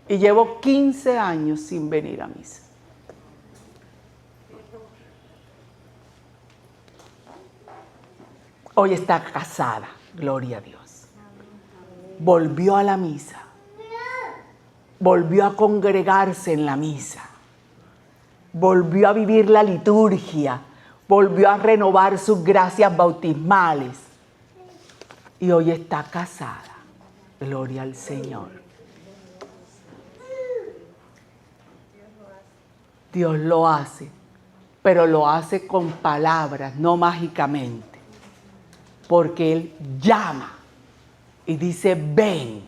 Y llevo 15 años sin venir a misa. Hoy está casada, gloria a Dios. Volvió a la misa. Volvió a congregarse en la misa, volvió a vivir la liturgia, volvió a renovar sus gracias bautismales y hoy está casada. Gloria al Señor. Dios lo hace, pero lo hace con palabras, no mágicamente, porque Él llama y dice, ven.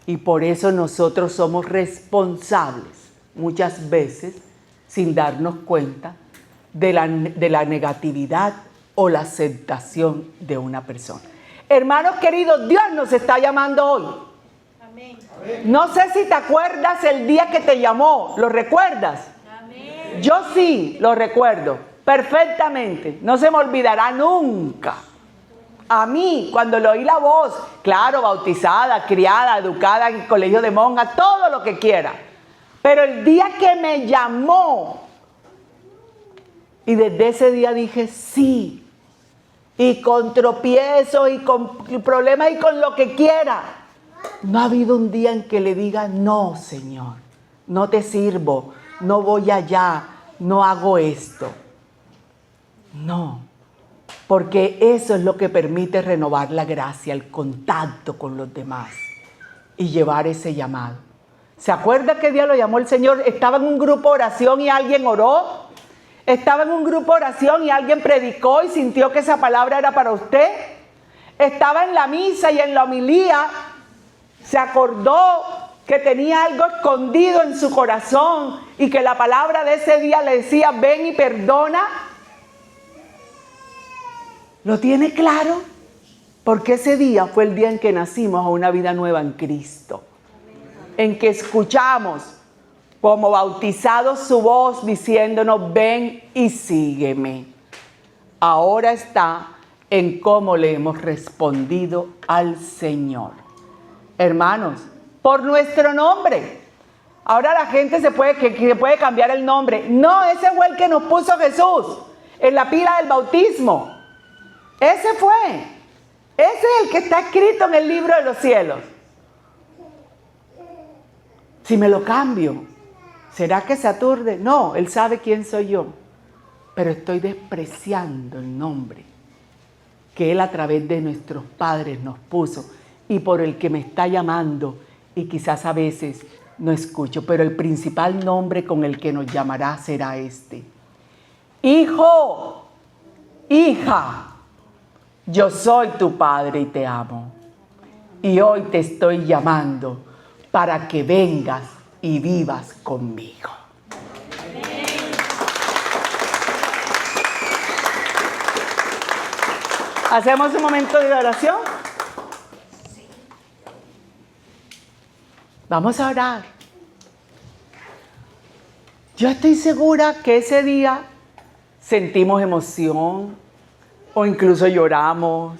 Y por eso nosotros somos responsables, muchas veces, sin darnos cuenta, de la negatividad o la aceptación de una persona. Hermanos queridos, Dios nos está llamando hoy. Amén. No sé si te acuerdas el día que te llamó, ¿lo recuerdas? Amén. Yo sí lo recuerdo perfectamente, no se me olvidará nunca. A mí, cuando le oí la voz, claro, bautizada, criada, educada en el colegio de monjas, todo lo que quiera. Pero el día que me llamó, y desde ese día dije sí, y con tropiezos, y con problemas, y con lo que quiera, no ha habido un día en que le diga, no, Señor, no te sirvo, no voy allá, no hago esto. No. Porque eso es lo que permite renovar la gracia, el contacto con los demás y llevar ese llamado. ¿Se acuerda qué día lo llamó el Señor? Estaba en un grupo de oración y alguien oró. Estaba en un grupo de oración y alguien predicó y sintió que esa palabra era para usted. Estaba en la misa y en la homilía se acordó que tenía algo escondido en su corazón y que la palabra de ese día le decía, ven y perdona. ¿Lo tiene claro? Porque ese día fue el día en que nacimos a una vida nueva en Cristo. En que escuchamos como bautizados su voz diciéndonos, ven y sígueme. Ahora está en cómo le hemos respondido al Señor. Hermanos, por nuestro nombre. Ahora la gente se puede cambiar el nombre. No, ese fue el que nos puso Jesús en la pila del bautismo. Ese fue. Ese es el que está escrito en el libro de los cielos. Si me lo cambio, ¿será que se aturde? No, Él sabe quién soy yo. Pero estoy despreciando el nombre que Él a través de nuestros padres nos puso y por el que me está llamando y quizás a veces no escucho, pero el principal nombre con el que nos llamará será este. Hijo, hija, yo soy tu padre y te amo. Y hoy te estoy llamando para que vengas y vivas conmigo. ¿Hacemos un momento de oración? Vamos a orar. Yo estoy segura que ese día sentimos emoción o incluso lloramos.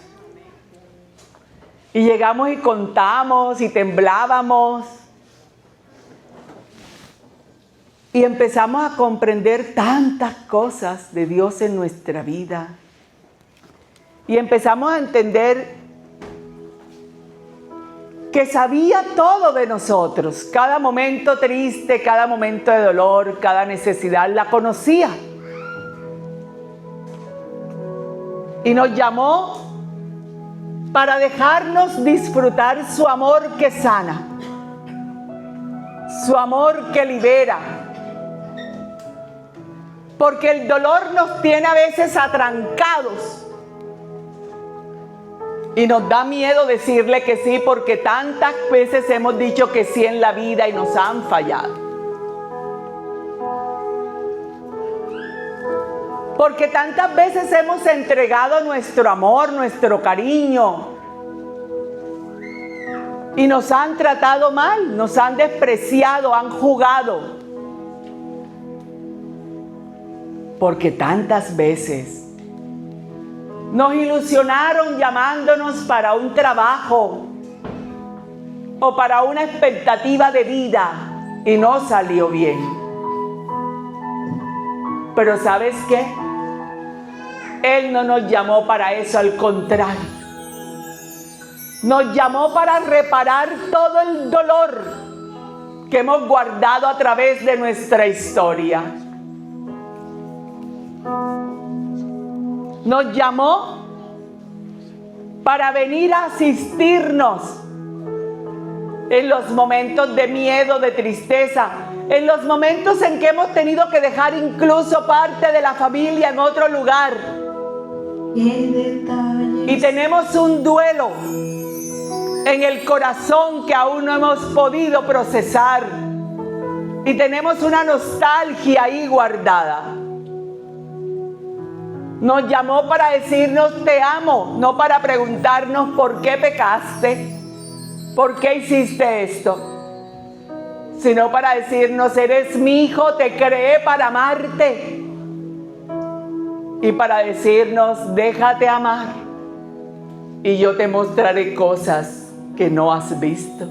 Y llegamos y contamos y temblábamos. Y empezamos a comprender tantas cosas de Dios en nuestra vida. Y empezamos a entender que sabía todo de nosotros. Cada momento triste, cada momento de dolor, cada necesidad la conocía. Y nos llamó para dejarnos disfrutar su amor que sana, su amor que libera. Porque el dolor nos tiene a veces atrancados. Y nos da miedo decirle que sí, porque tantas veces hemos dicho que sí en la vida y nos han fallado. Porque tantas veces hemos entregado nuestro amor, nuestro cariño. Y nos han tratado mal, nos han despreciado, han jugado. Porque tantas veces nos ilusionaron llamándonos para un trabajo o para una expectativa de vida y no salió bien. Pero ¿sabes qué? Él no nos llamó para eso, al contrario. Nos llamó para reparar todo el dolor que hemos guardado a través de nuestra historia. Nos llamó para venir a asistirnos en los momentos de miedo, de tristeza, en los momentos en que hemos tenido que dejar incluso parte de la familia en otro lugar. Y tenemos un duelo en el corazón que aún no hemos podido procesar. Y tenemos una nostalgia ahí guardada. Nos llamó para decirnos te amo, no para preguntarnos por qué pecaste, por qué hiciste esto, sino para decirnos eres mi hijo, te creé para amarte. Y para decirnos déjate amar y yo te mostraré cosas que no has visto.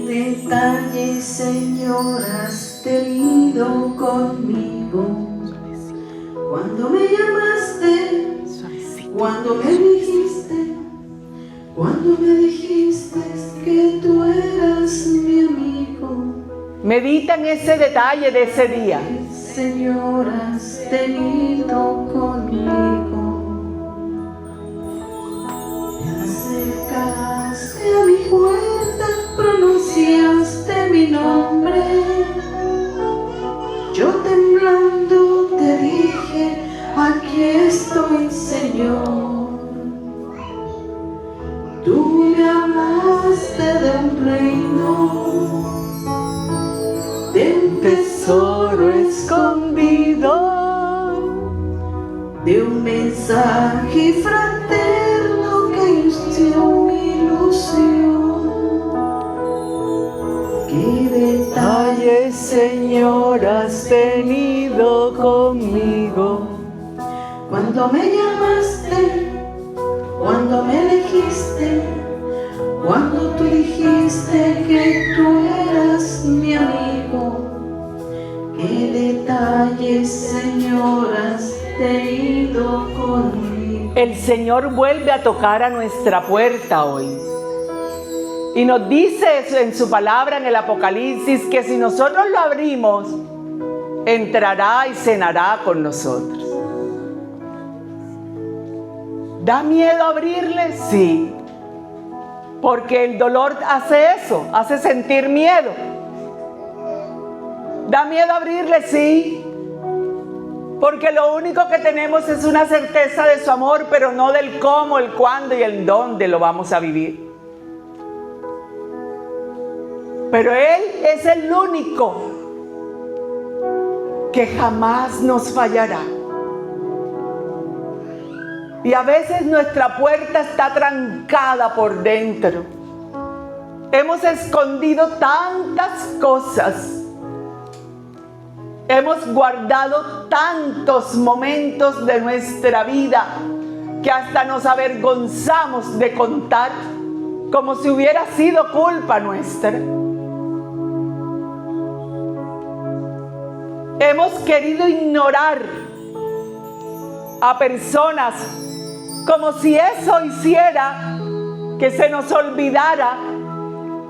Detalles, Señor, has tenido conmigo. Cuando me llamaste, cuando me dijiste que tú eras mi amigo. Medita en ese detalle de ese día. Señor, has tenido conmigo. Me acercaste a mi puerta, pronunciaste mi nombre. Yo temblando te dije, aquí estoy, Señor. Tú me hablaste de un reino, de un tesoro escondido, de un mensaje fraterno que inició mi ilusión. Qué detalles, Señor, has tenido conmigo. Cuando me llamaste, cuando me elegiste, cuando tú dijiste que tú eras mi amigo. Qué detalles, Señor, has tenido conmigo. El Señor vuelve a tocar a nuestra puerta hoy. Y nos dice eso en su palabra en el Apocalipsis, que si nosotros lo abrimos, entrará y cenará con nosotros. ¿Da miedo abrirle? Sí. Porque el dolor hace eso, hace sentir miedo. ¿Da miedo abrirle? Sí. Porque lo único que tenemos es una certeza de su amor, pero no del cómo, el cuándo y el dónde lo vamos a vivir. Pero Él es el único que jamás nos fallará. Y a veces nuestra puerta está trancada por dentro. Hemos escondido tantas cosas. Hemos guardado tantos momentos de nuestra vida que hasta nos avergonzamos de contar como si hubiera sido culpa nuestra. Hemos querido ignorar a personas como si eso hiciera que se nos olvidara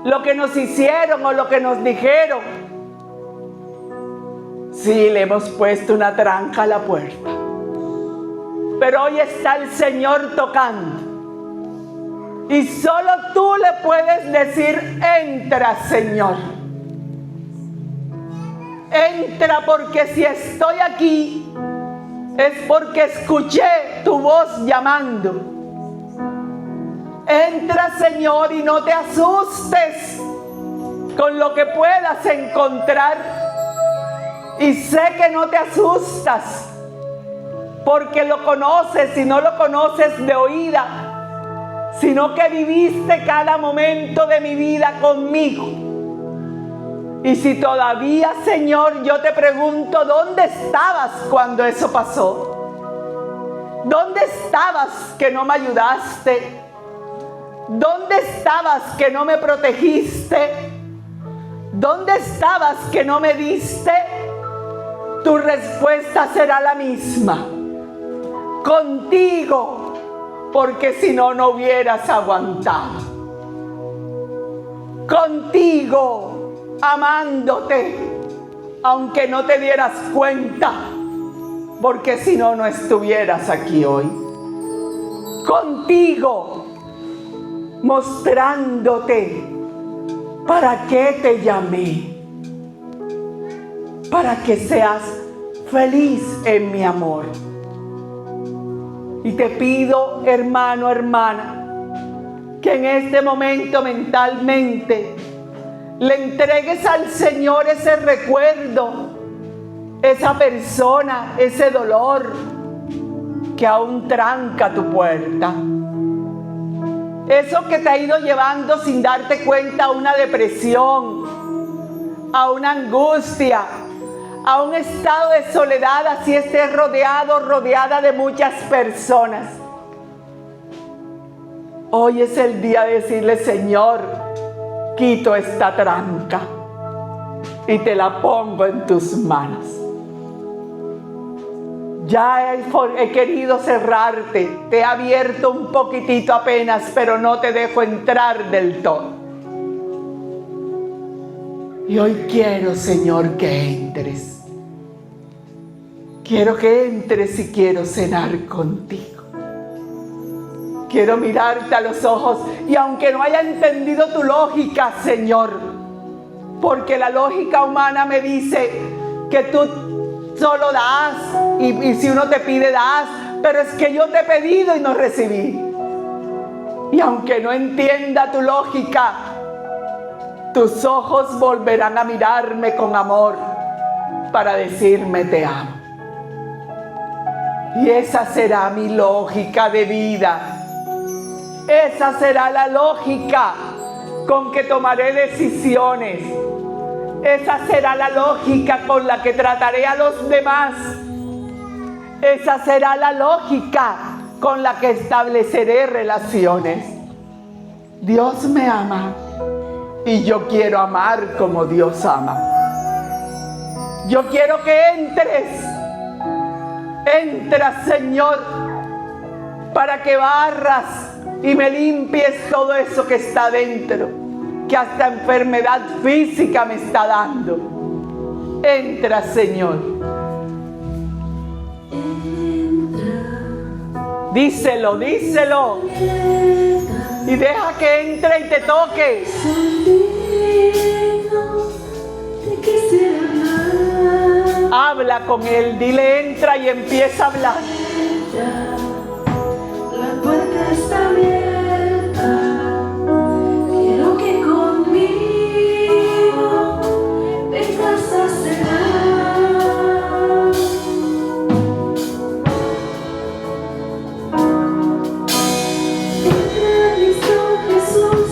lo que nos hicieron o lo que nos dijeron. Sí, le hemos puesto una tranca a la puerta. Pero hoy está el Señor tocando. Y solo tú le puedes decir: entra, Señor. Entra, porque si estoy aquí es porque escuché tu voz llamando. Entra, Señor, y no te asustes con lo que puedas encontrar. Y sé que no te asustas porque lo conoces, y no lo conoces de oída, sino que viviste cada momento de mi vida conmigo. Y si todavía, Señor, yo te pregunto, ¿dónde estabas cuando eso pasó? ¿Dónde estabas que no me ayudaste? ¿Dónde estabas que no me protegiste? ¿Dónde estabas que no me diste? Tu respuesta será la misma: contigo, porque si no, no hubieras aguantado. Contigo, amándote, aunque no te dieras cuenta, porque si no, no estuvieras aquí hoy. Contigo, mostrándote para qué te llamé. Para que seas feliz en mi amor. Y te pido, hermano, hermana, que en este momento mentalmente le entregues al Señor ese recuerdo, esa persona, ese dolor que aún tranca tu puerta. Eso que te ha ido llevando sin darte cuenta a una depresión, a una angustia, a un estado de soledad, así estés rodeada de muchas personas. Hoy es el día de decirle: Señor, quito esta tranca y te la pongo en tus manos. Ya he querido cerrarte, te he abierto un poquitito apenas, pero no te dejo entrar del todo. Y hoy quiero, Señor, que entres. Quiero que entres y quiero cenar contigo. Quiero mirarte a los ojos, y aunque no haya entendido tu lógica, Señor, porque la lógica humana me dice que tú solo das, y si uno te pide, das, pero es que yo te he pedido y no recibí. Y aunque no entienda tu lógica, tus ojos volverán a mirarme con amor para decirme: te amo. Y esa será mi lógica de vida. Esa será la lógica con que tomaré decisiones. Esa será la lógica con la que trataré a los demás. Esa será la lógica con la que estableceré relaciones. Dios me ama y yo quiero amar como Dios ama. Yo quiero que entres. Entra, Señor, para que barras y me limpies todo eso que está dentro, que hasta enfermedad física me está dando. Entra, Señor. Díselo, díselo. Y deja que entre y te toque. Habla con él, dile entra y empieza a hablar. La puerta está abierta. Quiero que conmigo vengas a cenar. Entra, Cristo Jesús,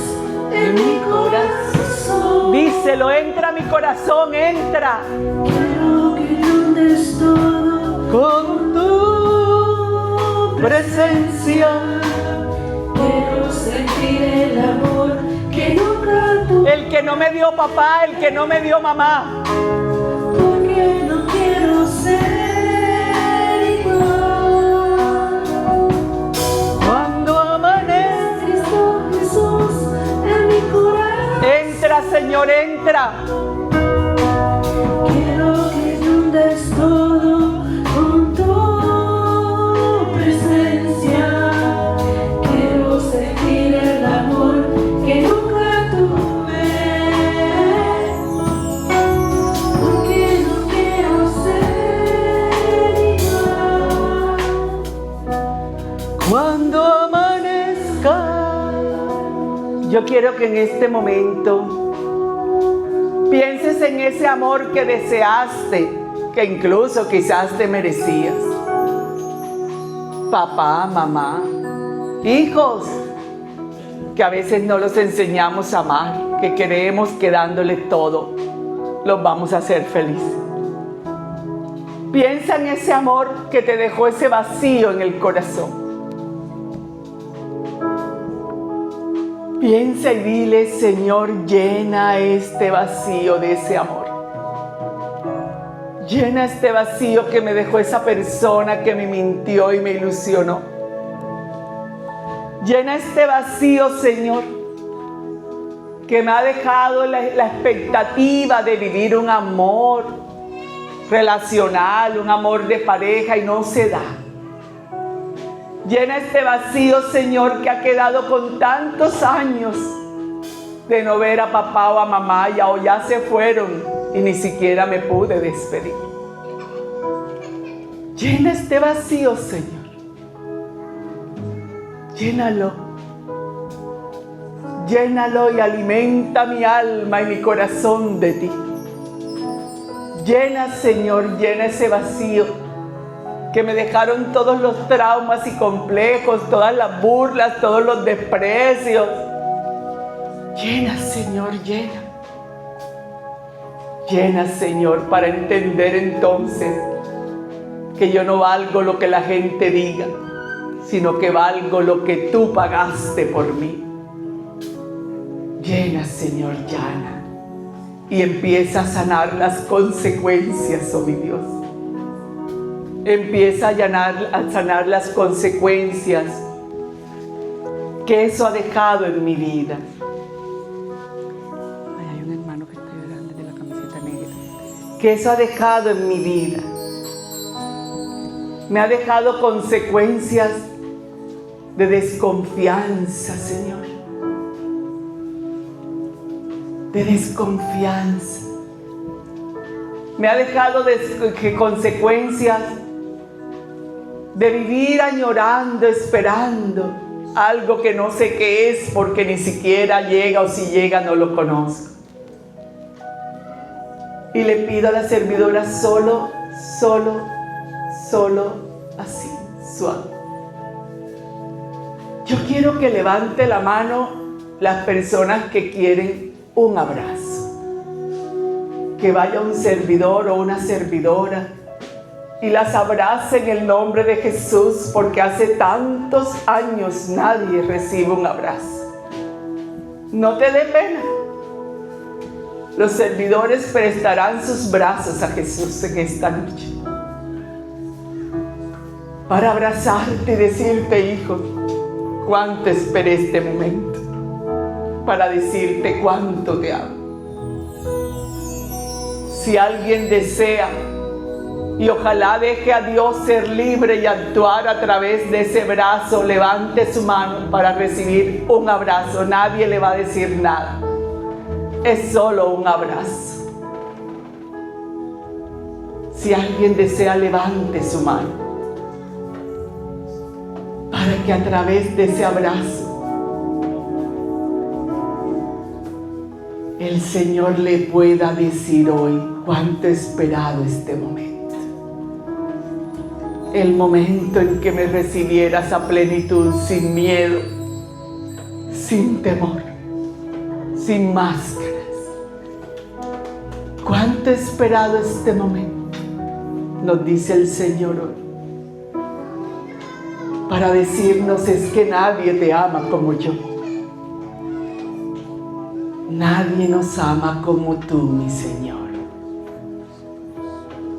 en mi corazón. Díselo, entra a mi corazón, entra. Quiero que inundes todo Con tu presencia. Quiero sentir el amor que nunca tuve. El que no me dio papá, el que no me dio mamá. Porque no quiero ser igual. Cuando amanece. Cristo Jesús en mi corazón. Entra, Señor, entra. Quiero que inundes todo con tu presencia. Quiero sentir el amor que nunca tuve. Porque no quiero ser igual. Cuando amanezca. Yo quiero que en este momento pienses en ese amor que deseaste, que incluso quizás te merecías. Papá, mamá, hijos, que a veces no los enseñamos a amar, que creemos que dándole todo los vamos a hacer felices. Piensa en ese amor que te dejó ese vacío en el corazón. Piensa y dile, Señor, llena este vacío de ese amor. Llena este vacío que me dejó esa persona que me mintió y me ilusionó. Llena este vacío, Señor, que me ha dejado la expectativa de vivir un amor relacional, un amor de pareja y no se da. Llena este vacío, Señor, que ha quedado con tantos años de no ver a papá o a mamá o ya se fueron y ni siquiera me pude despedir. Llena este vacío, Señor. Llénalo. Llénalo y alimenta mi alma y mi corazón de ti. Llena, Señor, llena ese vacío que me dejaron todos los traumas y complejos, todas las burlas, todos los desprecios. Llena, Señor, llena. Llena, Señor, para entender entonces que yo no valgo lo que la gente diga, sino que valgo lo que tú pagaste por mí. Llena, Señor, llena. Y empieza a sanar las consecuencias, oh mi Dios. Empieza a sanar las consecuencias que eso ha dejado en mi vida. Ay, hay un hermano que está llorando de la camiseta negra. Que eso ha dejado en mi vida. Me ha dejado consecuencias de desconfianza, Señor. De desconfianza. Me ha dejado consecuencias de vivir añorando, esperando algo que no sé qué es porque ni siquiera llega o si llega no lo conozco. Y le pido a la servidora solo así, suave. Yo quiero que levante la mano las personas que quieren un abrazo. Que vaya un servidor o una servidora y las abrace en el nombre de Jesús, porque hace tantos años nadie recibe un abrazo. No te dé pena. Los servidores prestarán sus brazos a Jesús en esta noche para abrazarte y decirte, hijo, cuánto esperé este momento para decirte cuánto te amo. Si alguien desea Y ojalá deje a Dios ser libre y actuar a través de ese brazo. Levante su mano para recibir un abrazo. Nadie le va a decir nada. Es solo un abrazo. Si alguien desea, levante su mano para que a través de ese abrazo el Señor le pueda decir hoy cuánto he esperado este momento. El momento en que me recibieras a plenitud, sin miedo, sin temor, sin máscaras. Cuánto he esperado este momento, nos dice el Señor hoy, para decirnos: es que nadie te ama como yo. Nadie nos ama como tú, mi Señor.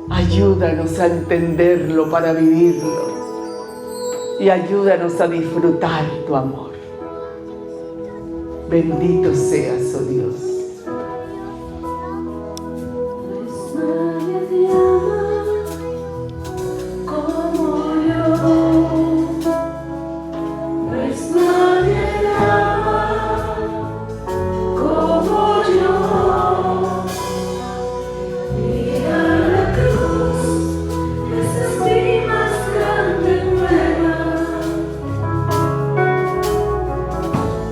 Ayúdanos a entenderlo para vivirlo y ayúdanos a disfrutar tu amor. Bendito seas, oh Dios. Pues nadie te ama como yo. Pues nadie te ama como yo. Mira la cruz, esa es mi más grande prueba.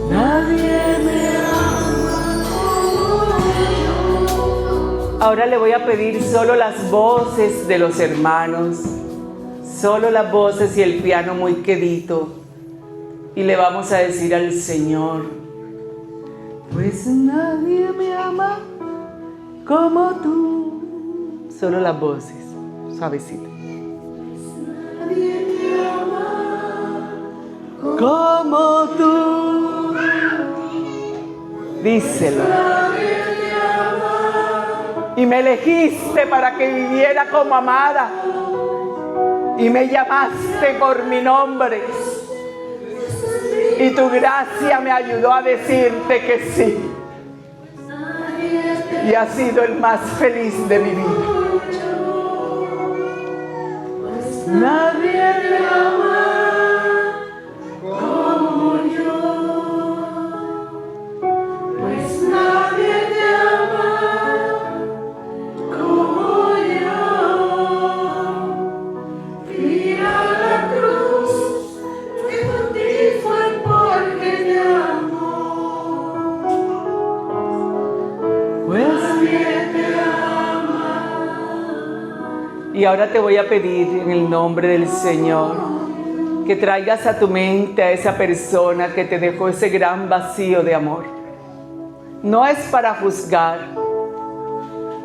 Nadie me ama como yo. Ahora le voy a pedir solo las voces de los hermanos, solo las voces y el piano muy quedito. Y le vamos a decir al Señor: pues nadie me ama como tú. Solo las voces, suavecito. Nadie te ama Como tú. Díselo. Y me elegiste para que viviera como amada. Y me llamaste por mi nombre. Y tu gracia me ayudó a decirte que sí. Y has sido el más feliz de mi vida. Nadie me ama como yo. Pues nadie te ama como yo. Mira la cruz, que por ti fue porque te amo. pues. Nadie te ama. Y ahora te voy a pedir en el nombre del Señor que traigas a tu mente a esa persona que te dejó ese gran vacío de amor. No es para juzgar,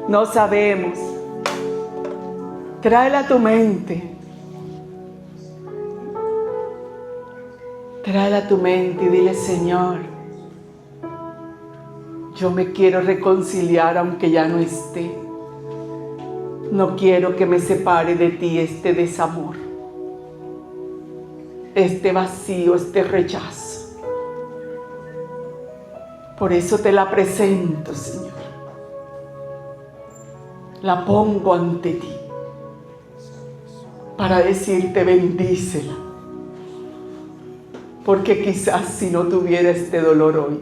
no sabemos. Tráela a tu mente. Tráela a tu mente y dile: Señor, yo me quiero reconciliar aunque ya no esté. No quiero que me separe de ti este desamor, este vacío, este rechazo. Por eso te la presento, Señor. La pongo ante ti para decirte: bendícela. Porque quizás si no tuviera este dolor hoy,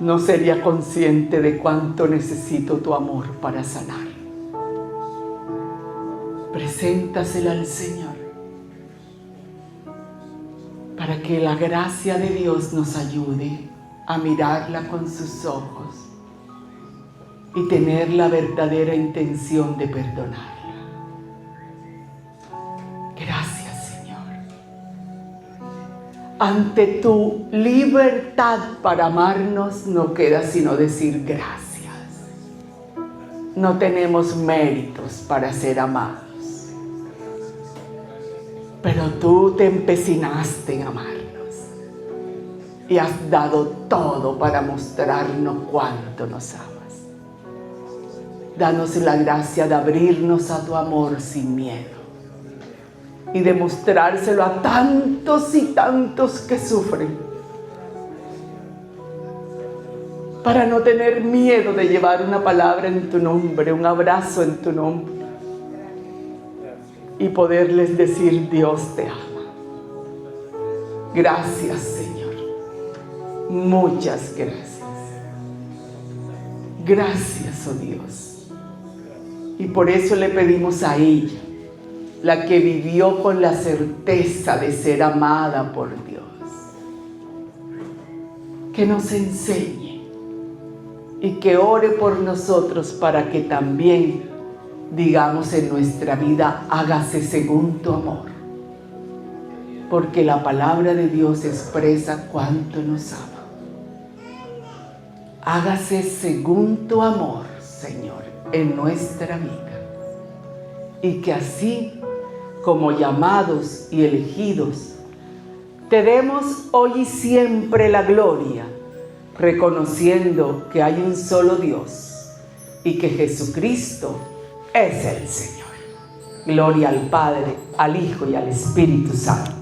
no sería consciente de cuánto necesito tu amor para sanar. Preséntasela al Señor para que la gracia de Dios nos ayude a mirarla con sus ojos y tener la verdadera intención de perdonarla. Gracias, Señor. Ante tu libertad para amarnos no queda sino decir gracias. No tenemos méritos para ser amados. Pero tú te empecinaste en amarnos y has dado todo para mostrarnos cuánto nos amas. Danos la gracia de abrirnos a tu amor sin miedo y de mostrárselo a tantos y tantos que sufren, para no tener miedo de llevar una palabra en tu nombre, un abrazo en tu nombre, y poderles decir: Dios te ama. Gracias, Señor. Muchas gracias. Gracias, oh Dios. Y por eso le pedimos a ella, la que vivió con la certeza de ser amada por Dios, que nos enseñe y que ore por nosotros para que también digamos en nuestra vida: hágase según tu amor. Porque la palabra de Dios expresa cuánto nos ama. Hágase según tu amor, Señor, en nuestra vida. Y que así, como llamados y elegidos, te demos hoy y siempre la gloria, reconociendo que hay un solo Dios y que Jesucristo es el Señor. Gloria al Padre, al Hijo y al Espíritu Santo.